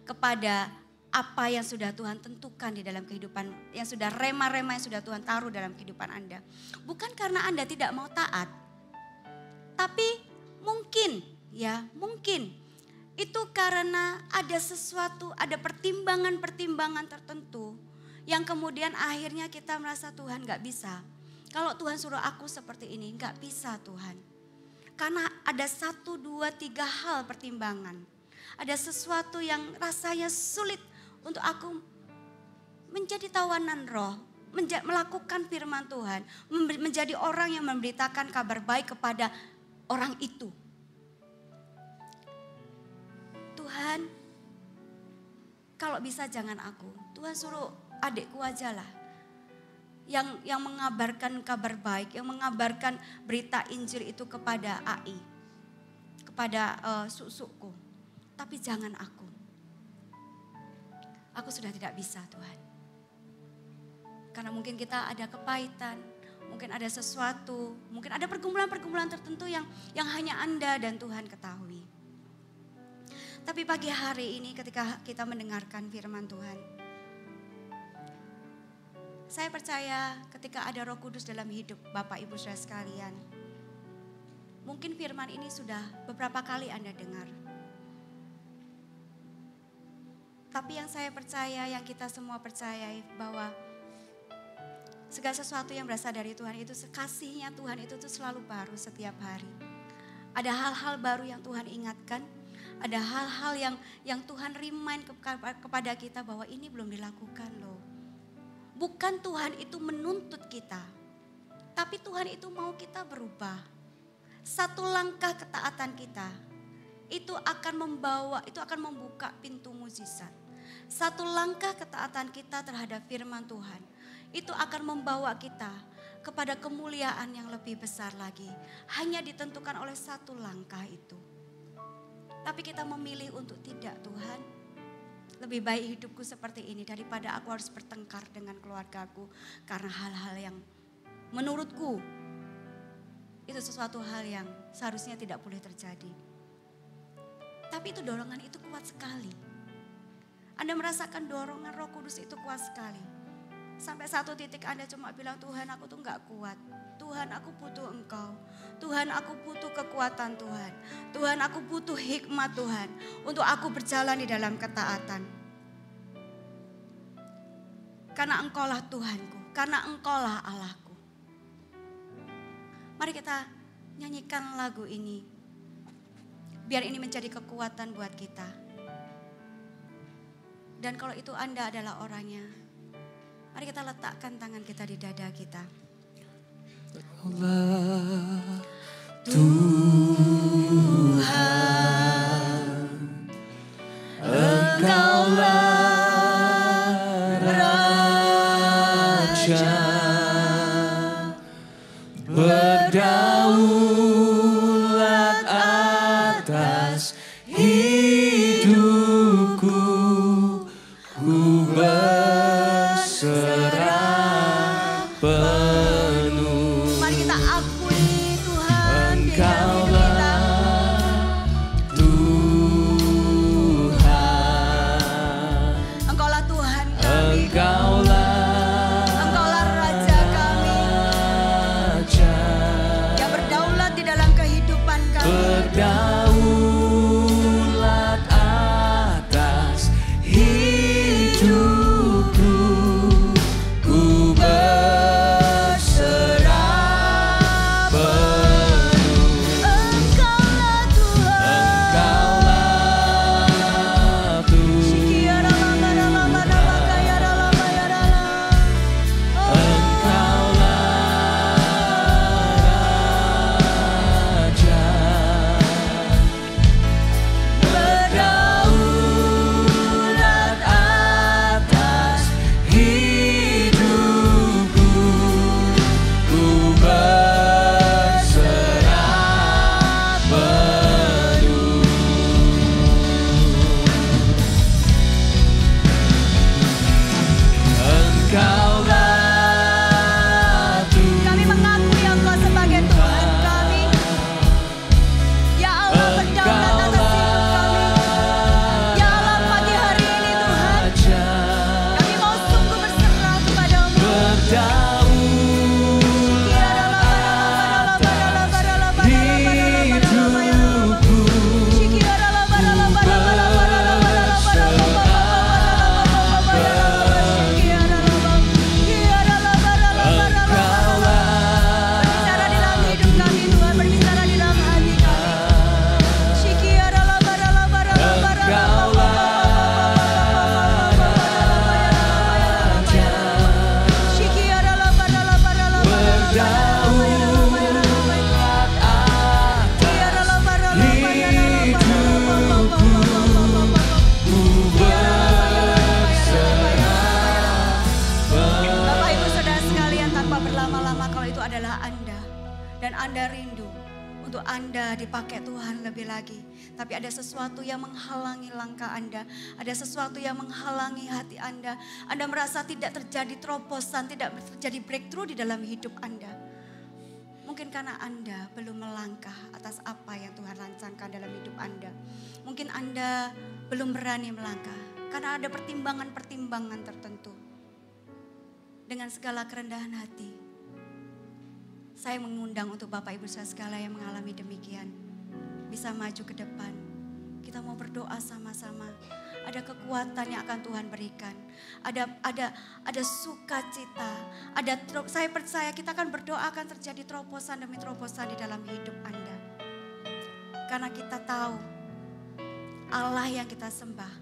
kepada apa yang sudah Tuhan tentukan di dalam kehidupan, yang sudah rema-rema yang sudah Tuhan taruh dalam kehidupan Anda. Bukan karena Anda tidak mau taat, tapi mungkin itu karena ada sesuatu, ada pertimbangan-pertimbangan tertentu yang kemudian akhirnya kita merasa Tuhan gak bisa. Kalau Tuhan suruh aku seperti ini, gak bisa Tuhan. Karena ada 1, 2, 3 hal pertimbangan. Ada sesuatu yang rasanya sulit untuk aku menjadi tawanan roh, melakukan firman Tuhan, menjadi orang yang memberitakan kabar baik kepada orang itu. Tuhan, kalau bisa jangan aku. Tuhan suruh adikku aja lah. Yang mengabarkan kabar baik, yang mengabarkan berita Injil itu kepada AI, kepada susuku. Tapi jangan aku. Aku sudah tidak bisa Tuhan. Karena mungkin kita ada kepahitan, mungkin ada sesuatu, mungkin ada pergumulan-pergumulan tertentu yang hanya Anda dan Tuhan ketahui. Tapi pagi hari ini ketika kita mendengarkan firman Tuhan, saya percaya ketika ada Roh Kudus dalam hidup Bapak Ibu Saudara sekalian, mungkin firman ini sudah beberapa kali Anda dengar. Tapi yang saya percaya, yang kita semua percaya bahwa segala sesuatu yang berasal dari Tuhan itu, kasihnya Tuhan itu tuh selalu baru setiap hari. Ada hal-hal baru yang Tuhan ingatkan, ada hal-hal yang Tuhan remind kepada kita bahwa ini belum dilakukan loh. Bukan Tuhan itu menuntut kita, tapi Tuhan itu mau kita berubah. Satu langkah ketaatan kita itu akan membuka pintu mukjizat. Satu langkah ketaatan kita terhadap firman Tuhan itu akan membawa kita kepada kemuliaan yang lebih besar lagi. Hanya ditentukan oleh satu langkah itu. Tapi kita memilih untuk tidak, Tuhan. Lebih baik hidupku seperti ini daripada aku harus bertengkar dengan keluargaku karena hal-hal yang menurutku itu sesuatu hal yang seharusnya tidak boleh terjadi. Tapi itu dorongan itu kuat sekali. Anda merasakan dorongan Roh Kudus itu kuat sekali. Sampai satu titik Anda cuma bilang, Tuhan aku tuh gak kuat. Tuhan aku butuh Engkau. Tuhan aku butuh kekuatan Tuhan. Tuhan aku butuh hikmat Tuhan. Untuk aku berjalan di dalam ketaatan. Karena Engkaulah Tuhanku. Karena Engkaulah Allahku. Mari kita nyanyikan lagu ini. Biar ini menjadi kekuatan buat kita. Dan kalau itu Anda adalah orangnya, mari kita letakkan tangan kita di dada kita. Allah Tuhan, Engkaulah Raja, berdaulat atas hidupku, ku berserah penuh. Mari kita akui Tuhan di dalam hidup kita. Tuhan, Engkaulah Tuhan kami. Engkaulah Raja kami. Raja, Yang berdaulat di dalam kehidupan kami. berdaulat atas hidupku, ku berserah penuh. Engkaulah Tuhan. Engkaulah Tuhan, berdaulat atas hidupku, ku berserah penuh. Engkaulah Tuhan, Kami mengakui Engkau sebagai Tuhan kami. Ya Allah, berdaulat atas hidup kami. Ya Allah, pagi hari ini Tuhan, kami mau sungguh berserah kepadamu. Berbicara di dalam hidup kami Tuhan, berbicara di dalam hati Bapak Ibu Saudara sekalian, tanpa berlama-lama, kalau itu adalah Anda dan Anda rindu untuk Anda dipakai Tuhan lebih lagi, tapi ada sesuatu yang menghalangi langkah Anda, ada sesuatu yang menghalangi hati Anda merasa tidak terjadi terobosan, tidak terjadi breakthrough di dalam hidup Anda. Mungkin karena Anda belum melangkah atas apa yang Tuhan rancangkan dalam hidup Anda. Mungkin Anda belum berani melangkah karena ada pertimbangan-pertimbangan tertentu. Dengan segala kerendahan hati, saya mengundang untuk Bapak Ibu Saudara segala yang mengalami demikian, bisa maju ke depan. Kita mau berdoa sama-sama. Ada kekuatan yang akan Tuhan berikan. Ada sukacita. Saya percaya kita akan berdoa akan terjadi terobosan demi terobosan di dalam hidup Anda. Karena kita tahu Allah yang kita sembah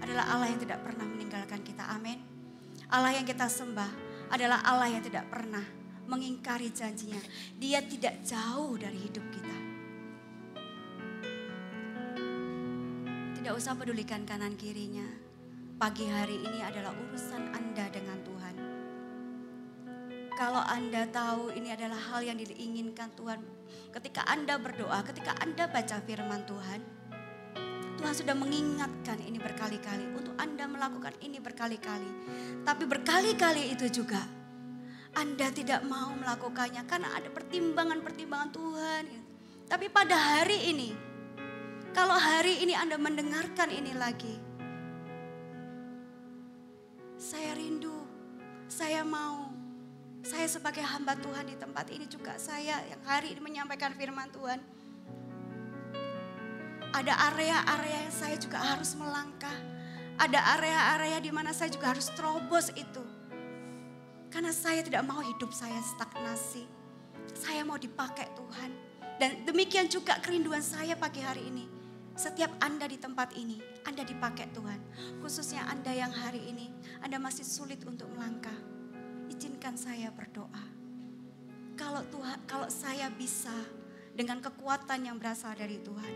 adalah Allah yang tidak pernah meninggalkan kita. Amin. Allah yang kita sembah adalah Allah yang tidak pernah mengingkari janjinya. Dia tidak jauh dari hidup kita. Tidak usah pedulikan kanan kirinya. Pagi hari ini adalah urusan Anda dengan Tuhan. Kalau Anda tahu ini adalah hal yang diinginkan Tuhan. Ketika Anda berdoa, ketika Anda baca firman Tuhan. Tuhan sudah mengingatkan ini berkali-kali. Untuk Anda melakukan ini berkali-kali. Tapi berkali-kali itu juga Anda tidak mau melakukannya karena ada pertimbangan-pertimbangan Tuhan. Tapi pada hari ini, kalau hari ini Anda mendengarkan ini lagi, saya rindu, saya mau, saya sebagai hamba Tuhan di tempat ini juga saya yang hari ini menyampaikan firman Tuhan. Ada area-area yang saya juga harus melangkah. Ada area-area di mana saya juga harus terobos itu. Karena saya tidak mau hidup saya stagnasi. Saya mau dipakai Tuhan. Dan demikian juga kerinduan saya pagi hari ini. Setiap Anda di tempat ini, Anda dipakai Tuhan. Khususnya Anda yang hari ini, Anda masih sulit untuk melangkah. Izinkan saya berdoa. Kalau saya bisa dengan kekuatan yang berasal dari Tuhan,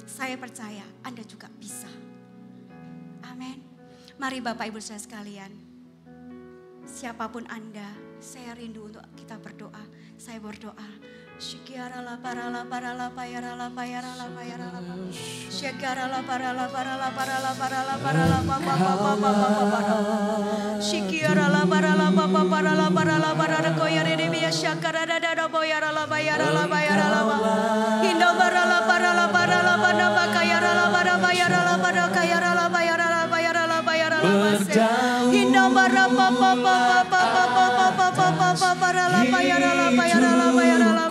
saya percaya Anda juga bisa. Amin. Mari Bapak Ibu Saudara sekalian, siapapun Anda, saya rindu untuk kita berdoa. Saya berdoa. Shikiarala parala parala payarala payarala payarala. Shikiarala parala parala parala parala parala papa papa papa papa. Shikiarala parala papa parala parala parala koyare debiya shakarada dada boyarala bayarala bayarala. Hinda parala parala parala pada bakayarala pada bayarala pada kayarala bayarala bayarala bayarala. Hinda parala papa papa papa papa papa parala bayarala bayarala bayarala.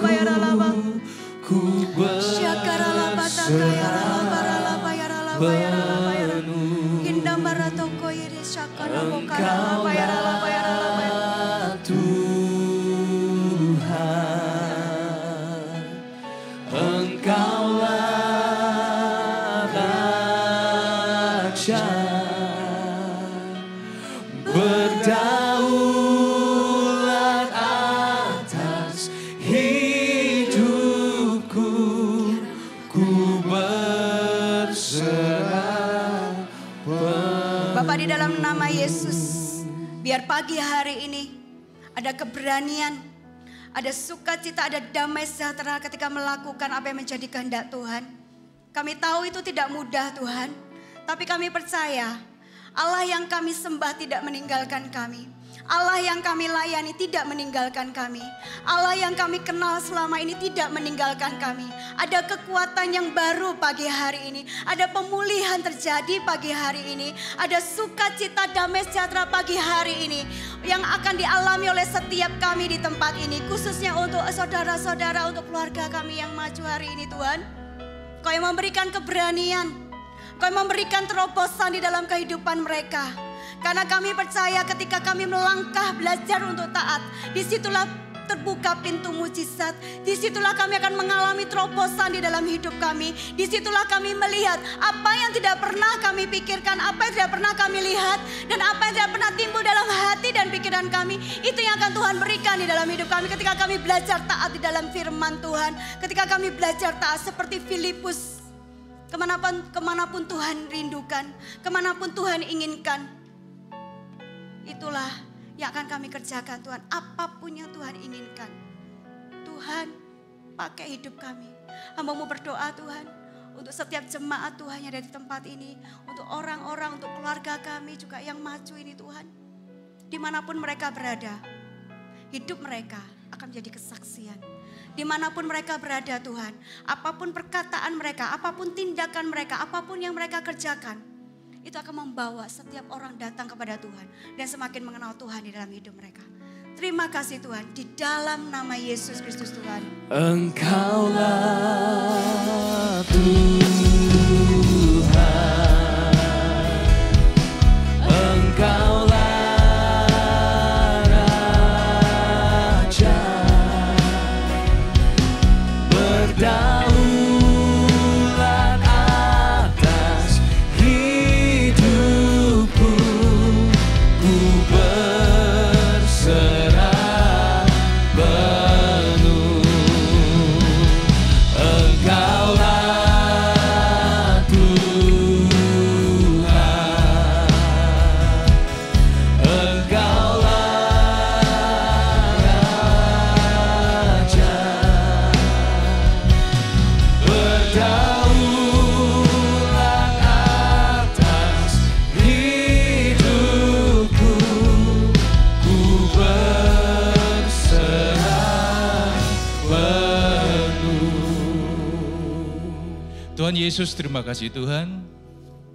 Syakarala batakayarala barala bayarala bayarala bayarala. Hindam baratoko iri syakara bokarala bayarala bayarala bayarala. Tuhan, Engkaulah Raja, berdaulat atas hidupku, ku berserah. Bapak, di dalam nama Yesus, biar pagi hari ini ada keberanian, ada sukacita, ada damai sejahtera ketika melakukan apa yang menjadi kehendak Tuhan. Kami tahu itu tidak mudah Tuhan, tapi kami percaya Allah yang kami sembah tidak meninggalkan kami. Allah yang kami layani tidak meninggalkan kami. Allah yang kami kenal selama ini tidak meninggalkan kami. Ada kekuatan yang baru pagi hari ini. Ada pemulihan terjadi pagi hari ini. Ada sukacita damai sejahtera pagi hari ini yang akan dialami oleh setiap kami di tempat ini. Khususnya untuk saudara-saudara, untuk keluarga kami yang maju hari ini Tuhan. Kau yang memberikan keberanian. Kau yang memberikan terobosan di dalam kehidupan mereka. Karena kami percaya ketika kami melangkah belajar untuk taat, disitulah terbuka pintu mujizat. Disitulah kami akan mengalami terobosan di dalam hidup kami. Disitulah kami melihat apa yang tidak pernah kami pikirkan, apa yang tidak pernah kami lihat, dan apa yang tidak pernah timbul dalam hati dan pikiran kami. Itu yang akan Tuhan berikan di dalam hidup kami ketika kami belajar taat di dalam firman Tuhan. Ketika kami belajar taat seperti Filipus. Kemanapun Tuhan rindukan, kemanapun Tuhan inginkan. Itulah yang akan kami kerjakan Tuhan. Apapun yang Tuhan inginkan. Tuhan pakai hidup kami. Hamba-Mu berdoa Tuhan. Untuk setiap jemaat Tuhan yang ada di tempat ini. Untuk orang-orang, untuk keluarga kami juga yang maju ini Tuhan. Dimanapun mereka berada. Hidup mereka akan menjadi kesaksian. Dimanapun mereka berada Tuhan. Apapun perkataan mereka, apapun tindakan mereka, apapun yang mereka kerjakan. Itu akan membawa setiap orang datang kepada Tuhan. Dan semakin mengenal Tuhan di dalam hidup mereka. Terima kasih Tuhan. Di dalam nama Yesus Kristus Tuhan. Engkaulah Tuhan. Engkaulah Raja. Berdaulat atas hidupku, ku Tuhan Yesus, terima kasih Tuhan.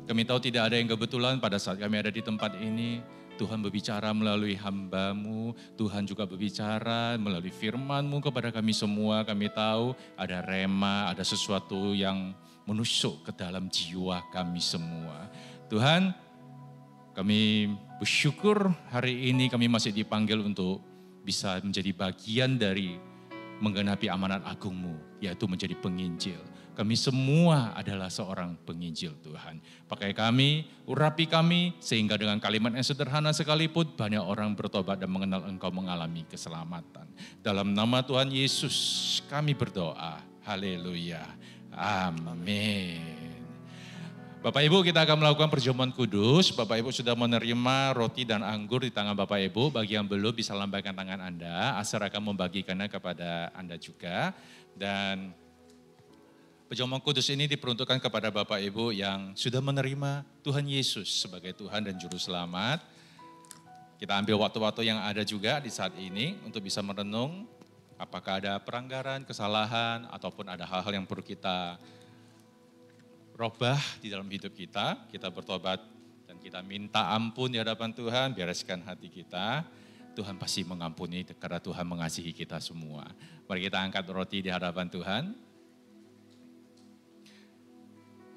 Kami tahu tidak ada yang kebetulan pada saat kami ada di tempat ini. Tuhan berbicara melalui hamba-Mu, Tuhan juga berbicara melalui firman-Mu kepada kami semua. Kami tahu ada rema, ada sesuatu yang menusuk ke dalam jiwa kami semua. Tuhan, kami bersyukur hari ini kami masih dipanggil untuk bisa menjadi bagian dari menggenapi amanat agung-Mu, yaitu menjadi penginjil. Kami semua adalah seorang penginjil Tuhan. Pakai kami, urapi kami, sehingga dengan kalimat yang sederhana sekalipun banyak orang bertobat dan mengenal Engkau mengalami keselamatan. Dalam nama Tuhan Yesus kami berdoa. Haleluya. Amin. Bapak Ibu, kita akan melakukan perjamuan kudus. Bapak Ibu sudah menerima roti dan anggur di tangan Bapak Ibu. Bagi yang belum bisa lambaikan tangan Anda. Asar akan membagikannya kepada Anda juga. Dan perjamuan kudus ini diperuntukkan kepada Bapak Ibu yang sudah menerima Tuhan Yesus sebagai Tuhan dan Juru Selamat. Kita ambil waktu-waktu yang ada juga di saat ini untuk bisa merenung apakah ada pelanggaran, kesalahan, ataupun ada hal-hal yang perlu kita robah di dalam hidup kita bertobat dan kita minta ampun di hadapan Tuhan, bereskan hati kita. Tuhan pasti mengampuni karena Tuhan mengasihi kita semua. Mari kita angkat roti di hadapan Tuhan.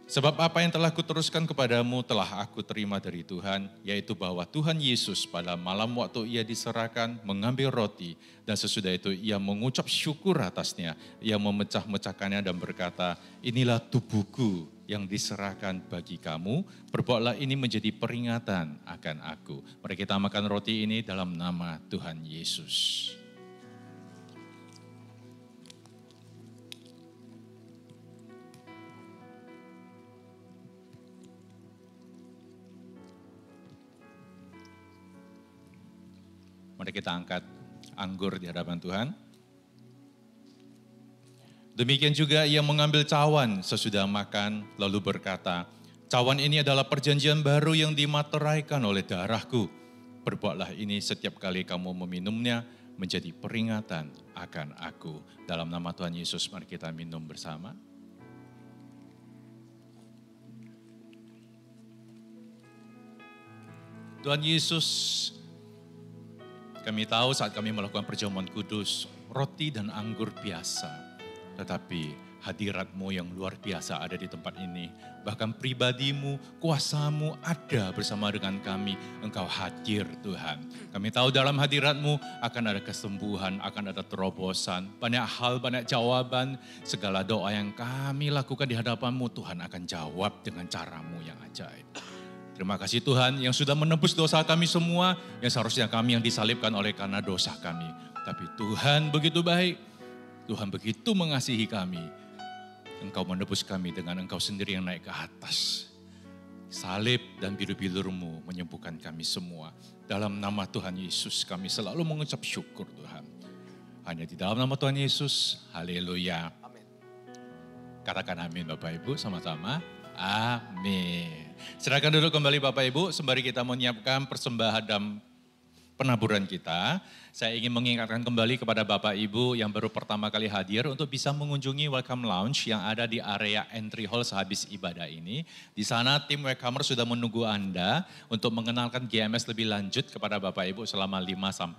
Sebab apa yang telah kuteruskan kepadamu telah aku terima dari Tuhan, yaitu bahwa Tuhan Yesus pada malam waktu ia diserahkan mengambil roti, dan sesudah itu ia mengucap syukur atasnya, ia memecah-mecahkannya dan berkata, inilah tubuhku yang diserahkan bagi kamu, perbuatlah ini menjadi peringatan akan aku. Mari kita makan roti ini dalam nama Tuhan Yesus. Mari kita angkat anggur di hadapan Tuhan. Demikian juga ia mengambil cawan sesudah makan, lalu berkata, cawan ini adalah perjanjian baru yang dimateraikan oleh darahku. Perbuatlah ini setiap kali kamu meminumnya menjadi peringatan akan aku. Dalam nama Tuhan Yesus, mari kita minum bersama. Tuhan Yesus, kami tahu saat kami melakukan perjamuan kudus, roti dan anggur biasa. Tetapi hadirat-Mu yang luar biasa ada di tempat ini. Bahkan pribadi-Mu, kuasa-Mu ada bersama dengan kami. Engkau hadir Tuhan. Kami tahu dalam hadirat-Mu akan ada kesembuhan, akan ada terobosan. Banyak hal, banyak jawaban. Segala doa yang kami lakukan di hadapan-Mu, Tuhan akan jawab dengan cara-Mu yang ajaib. Terima kasih Tuhan yang sudah menebus dosa kami semua, yang seharusnya kami yang disalibkan oleh karena dosa kami. Tapi Tuhan begitu baik, Tuhan begitu mengasihi kami. Engkau menebus kami dengan Engkau sendiri yang naik ke atas. Salib dan biru-bilur-Mu menyembuhkan kami semua. Dalam nama Tuhan Yesus kami selalu mengucap syukur Tuhan. Hanya di dalam nama Tuhan Yesus, haleluya. Amin. Katakan amin Bapak Ibu sama-sama. Amin. Silakan duduk kembali Bapak Ibu, sembari kita menyiapkan persembahan dan penaburan kita. Saya ingin mengingatkan kembali kepada Bapak Ibu yang baru pertama kali hadir untuk bisa mengunjungi Welcome Lounge yang ada di area entry hall sehabis ibadah ini. Di sana tim Welcomer sudah menunggu Anda untuk mengenalkan GMS lebih lanjut kepada Bapak Ibu selama 5-10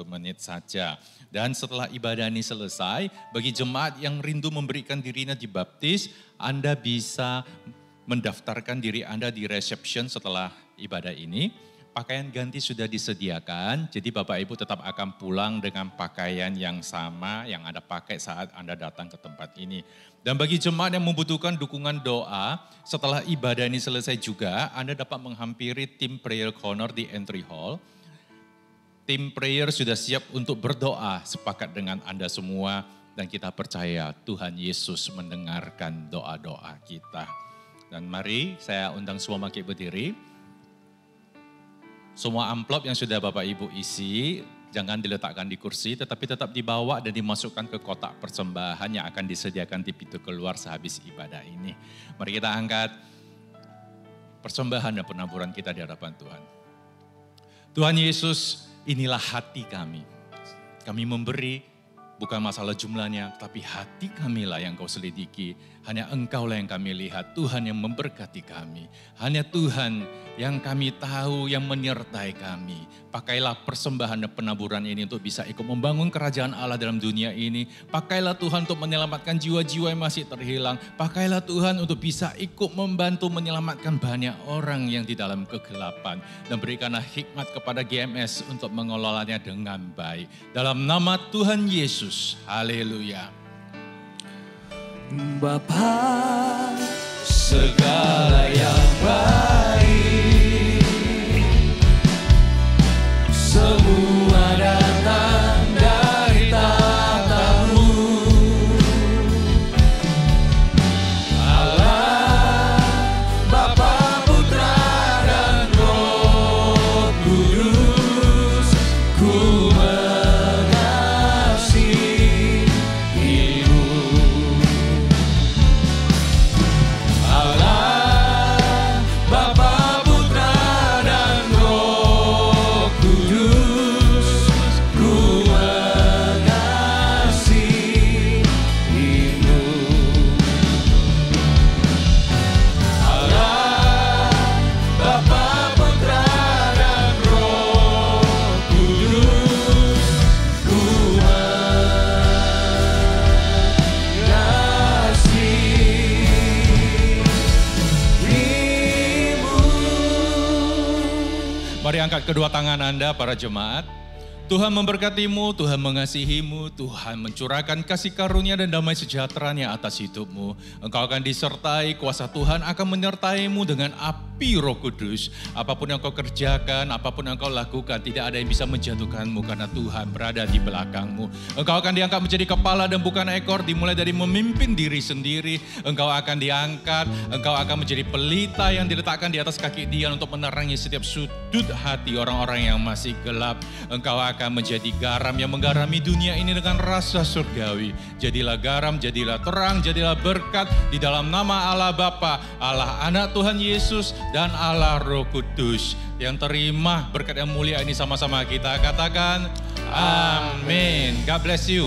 menit saja. Dan setelah ibadah ini selesai, bagi jemaat yang rindu memberikan dirinya dibaptis, Anda bisa mendaftarkan diri Anda di reception setelah ibadah ini. Pakaian ganti sudah disediakan, jadi Bapak Ibu tetap akan pulang dengan pakaian yang sama yang Anda pakai saat Anda datang ke tempat ini. Dan bagi jemaat yang membutuhkan dukungan doa, setelah ibadah ini selesai juga, Anda dapat menghampiri tim prayer corner di entry hall. Tim prayer sudah siap untuk berdoa sepakat dengan Anda semua, dan kita percaya Tuhan Yesus mendengarkan doa-doa kita. Dan mari saya undang semua bangkit berdiri. Semua amplop yang sudah Bapak Ibu isi, jangan diletakkan di kursi, tetapi tetap dibawa dan dimasukkan ke kotak persembahan yang akan disediakan di pintu keluar sehabis ibadah ini. Mari kita angkat persembahan dan penaburan kita di hadapan Tuhan. Tuhan Yesus, inilah hati kami. Kami memberi bukan masalah jumlahnya, tapi hati kamilah yang Kau selidiki. Hanya Engkaulah yang kami lihat, Tuhan yang memberkati kami. Hanya Tuhan yang kami tahu, yang menyertai kami. Pakailah persembahan dan penaburan ini untuk bisa ikut membangun kerajaan Allah dalam dunia ini. Pakailah Tuhan untuk menyelamatkan jiwa-jiwa yang masih terhilang. Pakailah Tuhan untuk bisa ikut membantu menyelamatkan banyak orang yang di dalam kegelapan. Dan berikanlah hikmat kepada GMS untuk mengelolanya dengan baik. Dalam nama Tuhan Yesus, haleluya. Bapa, segala yang baik, semua datang dari tahta-Mu. Allah, Bapa, Putra, dan Roh Kudus, ku mengasihi-Mu. Allah, Bapa, Putra, dan Roh Kudus, ku mengasihi-Mu. Allah, Bapa, Putra, dan Roh Kudus, ku mengasihi-Mu. Mari angkat kedua tangan Anda para jemaat. Tuhan memberkatimu, Tuhan mengasihimu, Tuhan mencurahkan kasih karunia dan damai sejahteranya atas hidupmu. Engkau akan disertai, kuasa Tuhan akan menyertaimu dengan api Roh Kudus. Apapun yang kau kerjakan, apapun yang kau lakukan, tidak ada yang bisa menjatuhkanmu karena Tuhan berada di belakangmu. Engkau akan diangkat menjadi kepala dan bukan ekor, dimulai dari memimpin diri sendiri. Engkau akan diangkat, engkau akan menjadi pelita yang diletakkan di atas kaki dia untuk menerangi setiap sudut hati orang-orang yang masih gelap. Engkau akan menjadi garam yang menggarami dunia ini dengan rasa surgawi. Jadilah garam, jadilah terang, jadilah berkat di dalam nama Allah Bapa, Allah Anak Tuhan Yesus, dan Allah Roh Kudus. Yang terima berkat yang mulia ini sama-sama kita katakan, amin. God bless you.